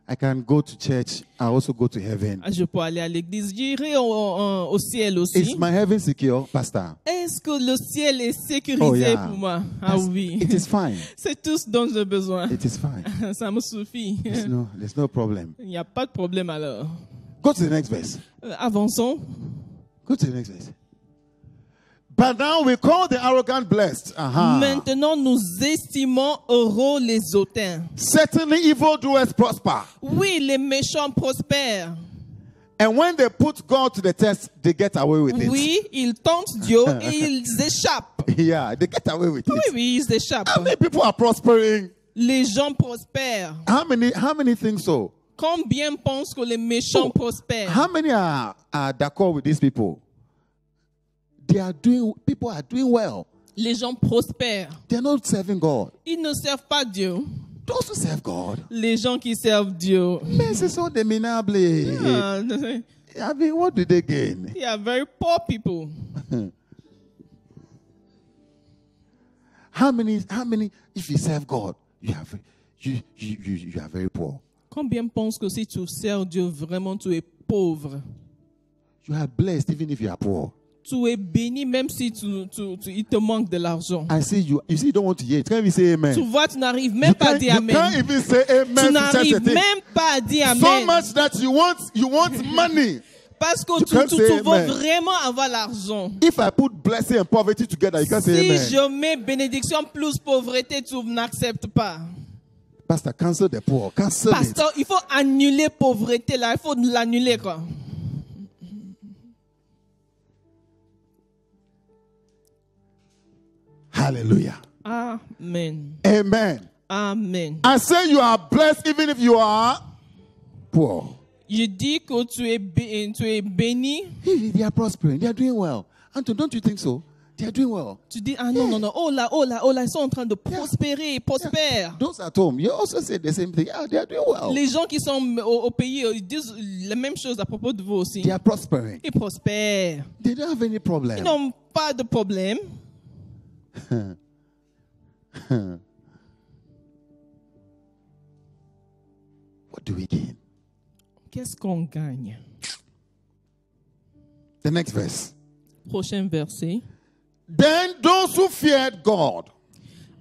I can go to church. I also go to heaven. Je peux aller à l'église, j'irai au ciel aussi. Is my heaven secure, Pastor? Est-ce que le ciel est sécurisé Oh, yeah. pour moi? Ah oui. It is fine. C'est tout ce dont j'ai besoin. It is fine. Ça me suffit. There's no problem. Il n'y a pas de problème alors. Go to the next verse. Avançons. Go to the next verse. But now we call the arrogant blessed. Maintenant, nous estimons heureux les hautains. Certainly evildoers prosper. Oui, les méchants prospèrent. And when they put God to the test, they get away with it. Oui, ils tentent Dieu et ils échappent. Yeah, they get away with it. Oui, ils échappent. How many people are prospering? Les gens prospèrent. How many think so? Combien pensent que les méchants prospèrent? How many are d'accord with these people? People are doing well. Les gens prospèrent. They're not serving God. Ils ne servent pas Dieu. Those who serve God. Les gens qui servent Dieu. Mais c'est so déminable. I mean, what do they gain? They are very poor people. How many, if you serve God, you are very poor. Combien pensent que si tu sers Dieu, vraiment tu es pauvre? You are blessed even if you are poor. Tu es béni même si il te manque de l'argent. I see you see you don't want to hear it. Can't even say amen. Tu vois, tu n'arrives même pas à dire You can't amen. even say amen. Tu to n'arrives such a thing. même pas à dire So amen. much that you want money. Parce que You tu can't say veux amen. vraiment avoir l'argent. If I put blessing and poverty together, you can't say Si amen. je mets bénédiction plus pauvreté, tu n'acceptes pas. Pastor, cancel the poor. Cancel it. Pasteur, il faut annuler pauvreté là. Il faut l'annuler quoi. Hallelujah. Amen. Amen. Amen. I say you are blessed even if you are poor. Je dis que tu es béni. They are prospering. They are doing well. Anton, don't you think so? They are doing well. Tu dis, ah non, non, non, oh là, ils sont en train de prospérer, prospèrent. Those at home, you also say the same thing. Yeah, they are doing well. Les gens qui sont au pays, ils disent la même chose à propos de vous aussi. They are prospering. Ils prospèrent. They don't have any problem. Ils n'ont pas de problème. What do we gain? Qu'est-ce qu'on gagne? The next verse. Prochain verset. Then those who feared God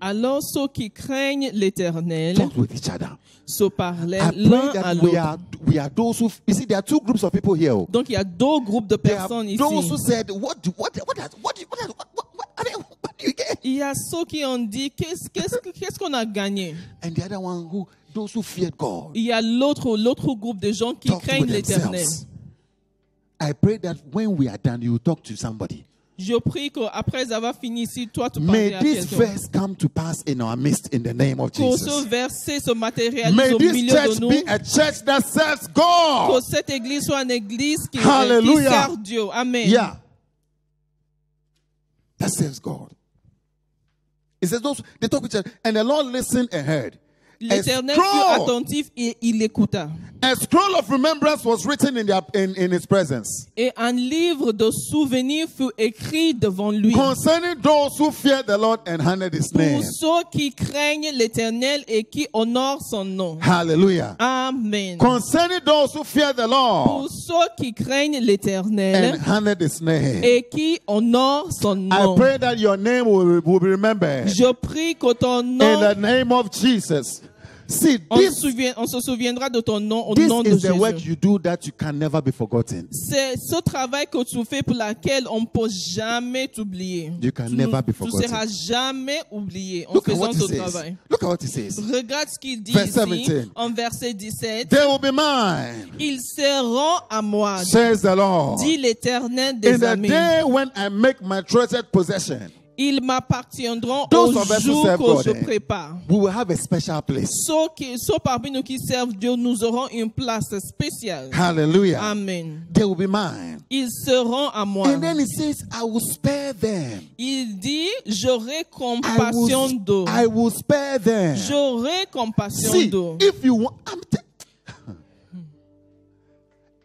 Alors ceux qui craignent l'Éternel talked with each other. se parlaient I l'un pray à that l'autre. we are those who, you see, there are two groups of people here. Donc il y a deux groupes de There are personnes ici. those who said, what do you get? Il y a ceux qui ont dit qu'est-ce qu'on a gagné. And the other one those who feared God. Il y a l'autre groupe de gens qui Talk craignent with l'Éternel. themselves. I pray that when we are done, you will talk to somebody. Je prie qu'après avoir fini ici, toi tu parles May à this quelqu'un. verse come to pass in our midst in the name of Que ce Jesus. verset se matérialise May au this milieu church de nous. be a church that serves Que God. cette église soit une église qui Hallelujah. sert Dieu. Amen. Yeah. That serves God. It says those they talk with each other, and the Lord listened and heard. L'Éternel fut attentif et il écouta. A scroll of remembrance was written in his presence. Et un livre de souvenirs fut écrit devant lui. Concerning those who fear the Lord and honor his Pour name. ceux qui craignent l'Éternel et qui honorent son nom. Hallelujah. Amen. Concerning those who fear the Lord Pour ceux qui craignent l'Éternel and honor his name. et qui honorent son I nom. pray that your name will be remembered. Je prie que ton In nom, the name of Jesus. See, on this se souviendra de ton nom au This nom de is the work Jésus. you do that you can never be forgotten. C'est ce travail que tu fais pour lequel on ne peut jamais t'oublier. You can Tu never be ne forgotten. seras jamais oublié en Look at faisant what ce it says. travail. Look at what it says. Regarde ce qu'il dit Verse ici 17. en verset 17. They will be mine, Ils seront à moi, says the Lord. dit l'Éternel In des the armées. day when I make my treasured possession, Ils m'appartiendront Those au of us who jour serve que God, je prépare. we will have a special place. Ceux parmi nous qui servent Dieu, nous aurons une place spéciale. Hallelujah. Amen. They will be mine. Ils seront à moi. And then it says, I will spare them. Il dit, j'aurai compassion d'eux. I will spare them. J'aurai compassion See, d'eux. if you want,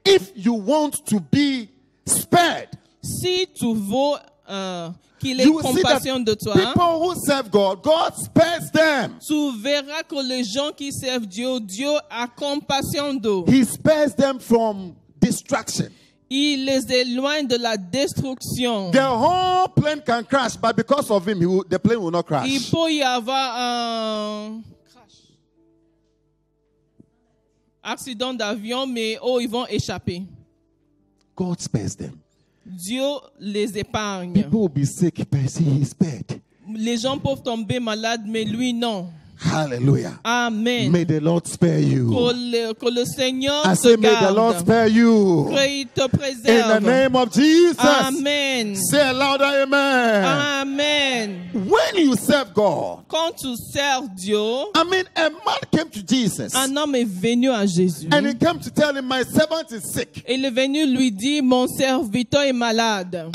if you want to be spared, Si tu veux qu'il ait you will see that compassion de toi, people who serve God, God spares them. tu verras que les gens qui servent Dieu, Dieu a compassion d'eux. He spares them from distraction. Il les éloigne de la destruction. The whole plane can crash, but because of him, the plane will not Il crash. peut y avoir un accident d'avion, mais ils vont échapper. God spares them. Dieu les épargne. People will be sick, but see, he's spared. Les gens peuvent tomber malades, mais lui non. Hallelujah. Amen. May the Lord spare you. Que le Seigneur I te say, may the Lord garde. spare you. Qu'il te In the préserve. name of Jesus. Amen. Say a louder amen. Amen. When you serve God, Quand tu sers Dieu, I mean, a man came to Jesus un homme est venu à Jésus. and he came to tell him, my servant is sick. Il est venu lui dire, mon serviteur est malade.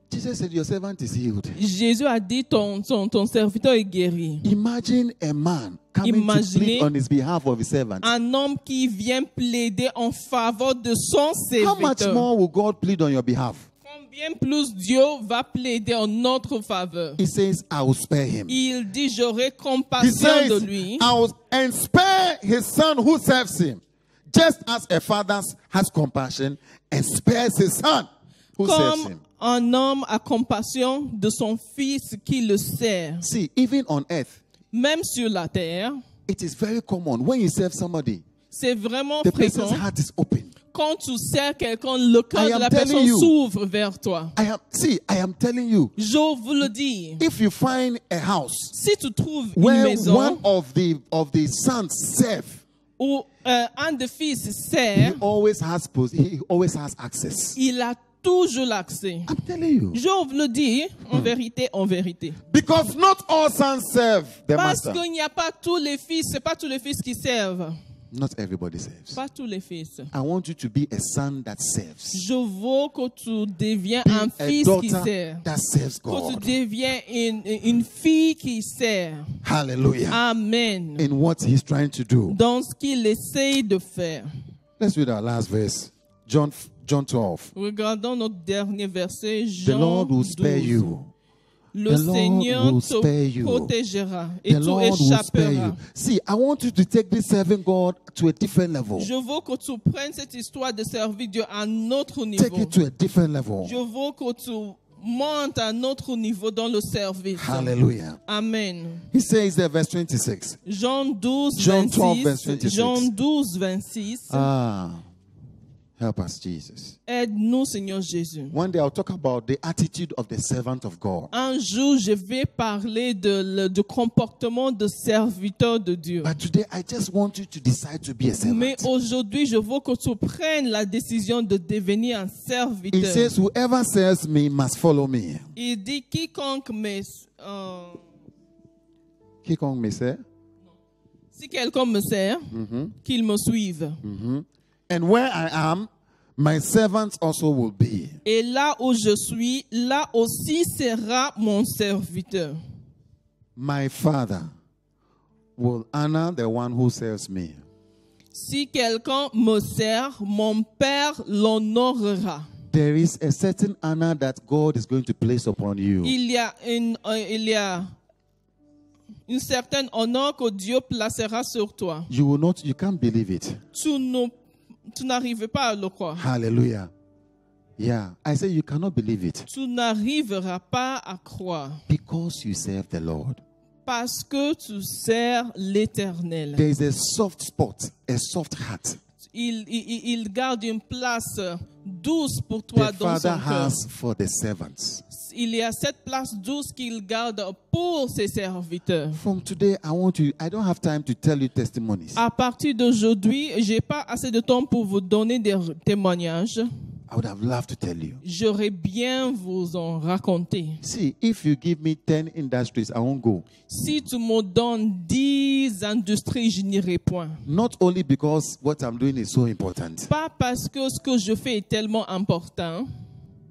Jesus said, your servant is healed. Jésus a dit, ton serviteur est guéri. Imagine a man coming to Imaginez plead on his behalf of his servant. Un homme qui vient plaider en faveur de son How much serviteur. more will God plead on your behalf? Combien plus Dieu va plaider en notre faveur? He says, I will spare him. Il dit, j'aurai He compassion says, de lui. I will and spare his son who serves him, just as a father has compassion and spares his son who serves Comme him. un homme a compassion de son fils qui le sert. See, even on earth, Même sur la terre, it is very common when you serve somebody, c'est vraiment the person's fréquent. heart is open. Quand tu sers quelqu'un, le cœur I de am la telling personne you. s'ouvre vers toi. I am telling you, Je vous le dis. if you find a house Si tu trouves une where maison one of the sons serve, où un des fils he sert, always has access. il a toujours l'accès. I'm telling you. Je vous le dis en vérité, en vérité. Because not all sons serve the Parce master. qu'il n'y a pas tous les fils, c'est pas tous les fils qui servent. Not everybody serves. Pas tous les fils. I want you to be a son that serves. Je veux que tu deviens Be un a fils qui daughter sert. that serves Que tu God. deviens une fille qui sert. Hallelujah. Amen. In what he's trying to do. Dans ce qu'il essaye de faire. Let's read our last verse. John 12. Regardons notre dernier verset, The Jean Lord will spare 12. you. Le The Lord Seigneur will te spare you. protégera et The tu Lord will spare you. échapperas. See, I want you to take this serving God to a different level. Je veux que tu prennes cette histoire de servir Dieu à un autre Take niveau. it to a different level. Je veux que tu montes à un autre niveau dans le service. Hallelujah. Amen. He says there, verse 26. Jean 12, John 12, verse 26. 26. Jean 12, 26. Help us, Jesus. Aide-nous, Seigneur Jésus. One day I'll talk about the attitude of the servant of God. Un jour, je vais parler du comportement de serviteur de Dieu. But today I just want you to decide to be a Mais servant. aujourd'hui, je veux que tu prennes la décision de devenir un He serviteur. says, whoever serves me must follow me. Il dit quiconque Quiconque me sert. si quelqu'un me sert, qu'il me suive. And where I am, my servants also will be. Et là où je suis, là aussi sera mon serviteur. My Father will honor the one who serves me. Si quelqu'un me sert, mon Père l'honorera. There is a certain honor that God is going to place upon you. Il y a une certaine honneur que Dieu placera sur toi. You can't believe it. Tu n'arrives pas à le croire. Hallelujah. Yeah, I say you cannot believe it. Tu n'arriveras pas à croire. Because you serve the Lord. Parce que tu sers l'Éternel. There is a soft spot, a soft heart. Il garde une place douce pour toi The dans son Father cœur. has for the servants. Il y a cette place douce qu'il garde pour ses serviteurs. From today, I don't have time to tell you testimonies. À partir d'aujourd'hui, j'ai pas assez de temps pour vous donner des témoignages. I would have loved to tell you. J'aurais bien vous en raconter. See, if you give me 10 industries, I won't go. Si tu me donnes 10 industries, je n'irai point. Not only because what I'm doing is so important, Pas parce que ce que je fais est tellement important,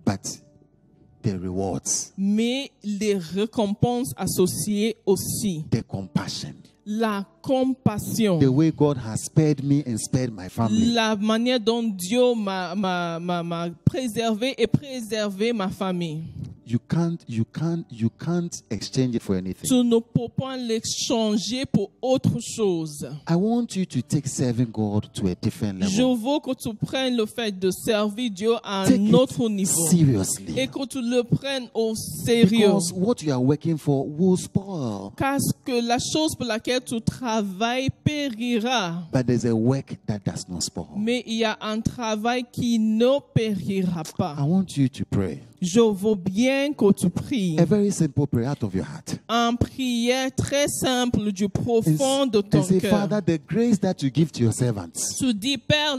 but the rewards, mais les récompenses associées aussi. the compassion, La compassion. the way God has spared me and spared my family. La manière dont Dieu m'a préservé et préservé ma famille. You can't exchange it for anything. Tu ne peux pas l'échanger pour autre chose. I want you to take serving God to a different Je level. veux que tu prennes le fait de servir Dieu à Take un it autre niveau. seriously. Et que tu le prennes au sérieux. Because what you are working for will spoil. Parce que la chose pour laquelle tu travailles périra. But there's a work that does not spoil. Mais il y a un travail qui ne périra I pas. want you to pray. Je veux bien que tu pries. A very simple prayer out of your heart. Une prière très simple du profond de ton And say, cœur. Father, the grace that you give to your servants, Tu dis, Père,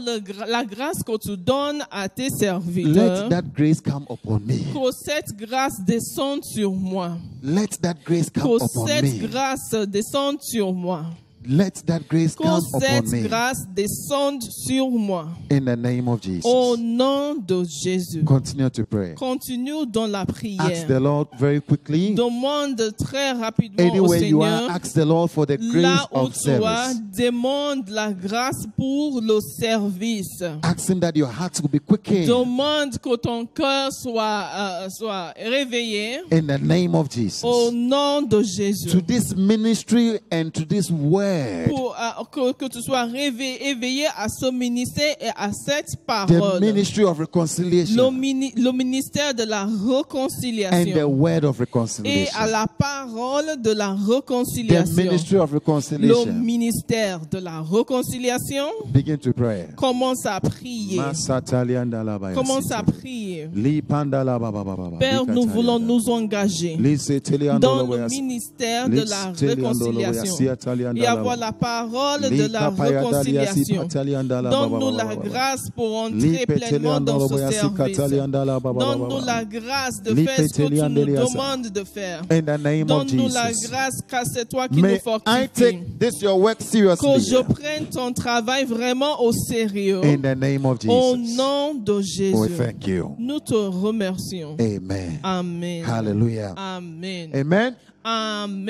la grâce que tu donnes à tes let serviteurs, that grace come upon me. que cette grâce descende sur moi. Let that grace come Que upon cette me. grâce descende sur moi. Let that grace Que come cette upon me. grâce descende sur moi. In the name of Au Jesus. nom de Jésus. Continue to pray. Continue dans la Ask prière. the Lord very quickly. Demande très rapidement au Anywhere you are, Seigneur. ask the Lord for the grace Là où of tu es, service. demande la grâce pour le service. Ask Him that your heart will be quickened. Demande que ton cœur soit réveillé In the name of au Jesus. nom de Jésus. To this ministry and to this word. Pour que tu sois éveillé à ce ministère et à cette The parole. ministry of reconciliation. Le ministère de la And the réconciliation word of et reconciliation. à la parole de la the réconciliation. ministry of Le reconciliation. ministère de la réconciliation. Begin to pray. Commence à prier. Commence à prier. Père, nous voulons nous engager dans le ministère de la réconciliation et avoir la parole de la réconciliation. Donne-nous la grâce pour entrer pleinement dans ce service. Donne-nous la grâce de faire ce que tu nous demandes de faire. In the name of Donne-nous la Jesus. grâce car c'est toi qui nous May I fortifies. take this your work Que seriously. je prenne ton travail vraiment au sérieux. In the name of Au Jesus. nom de Jésus. We thank you. Nous te remercions. Amen. Amen. Hallelujah. Amen. Amen. Amen.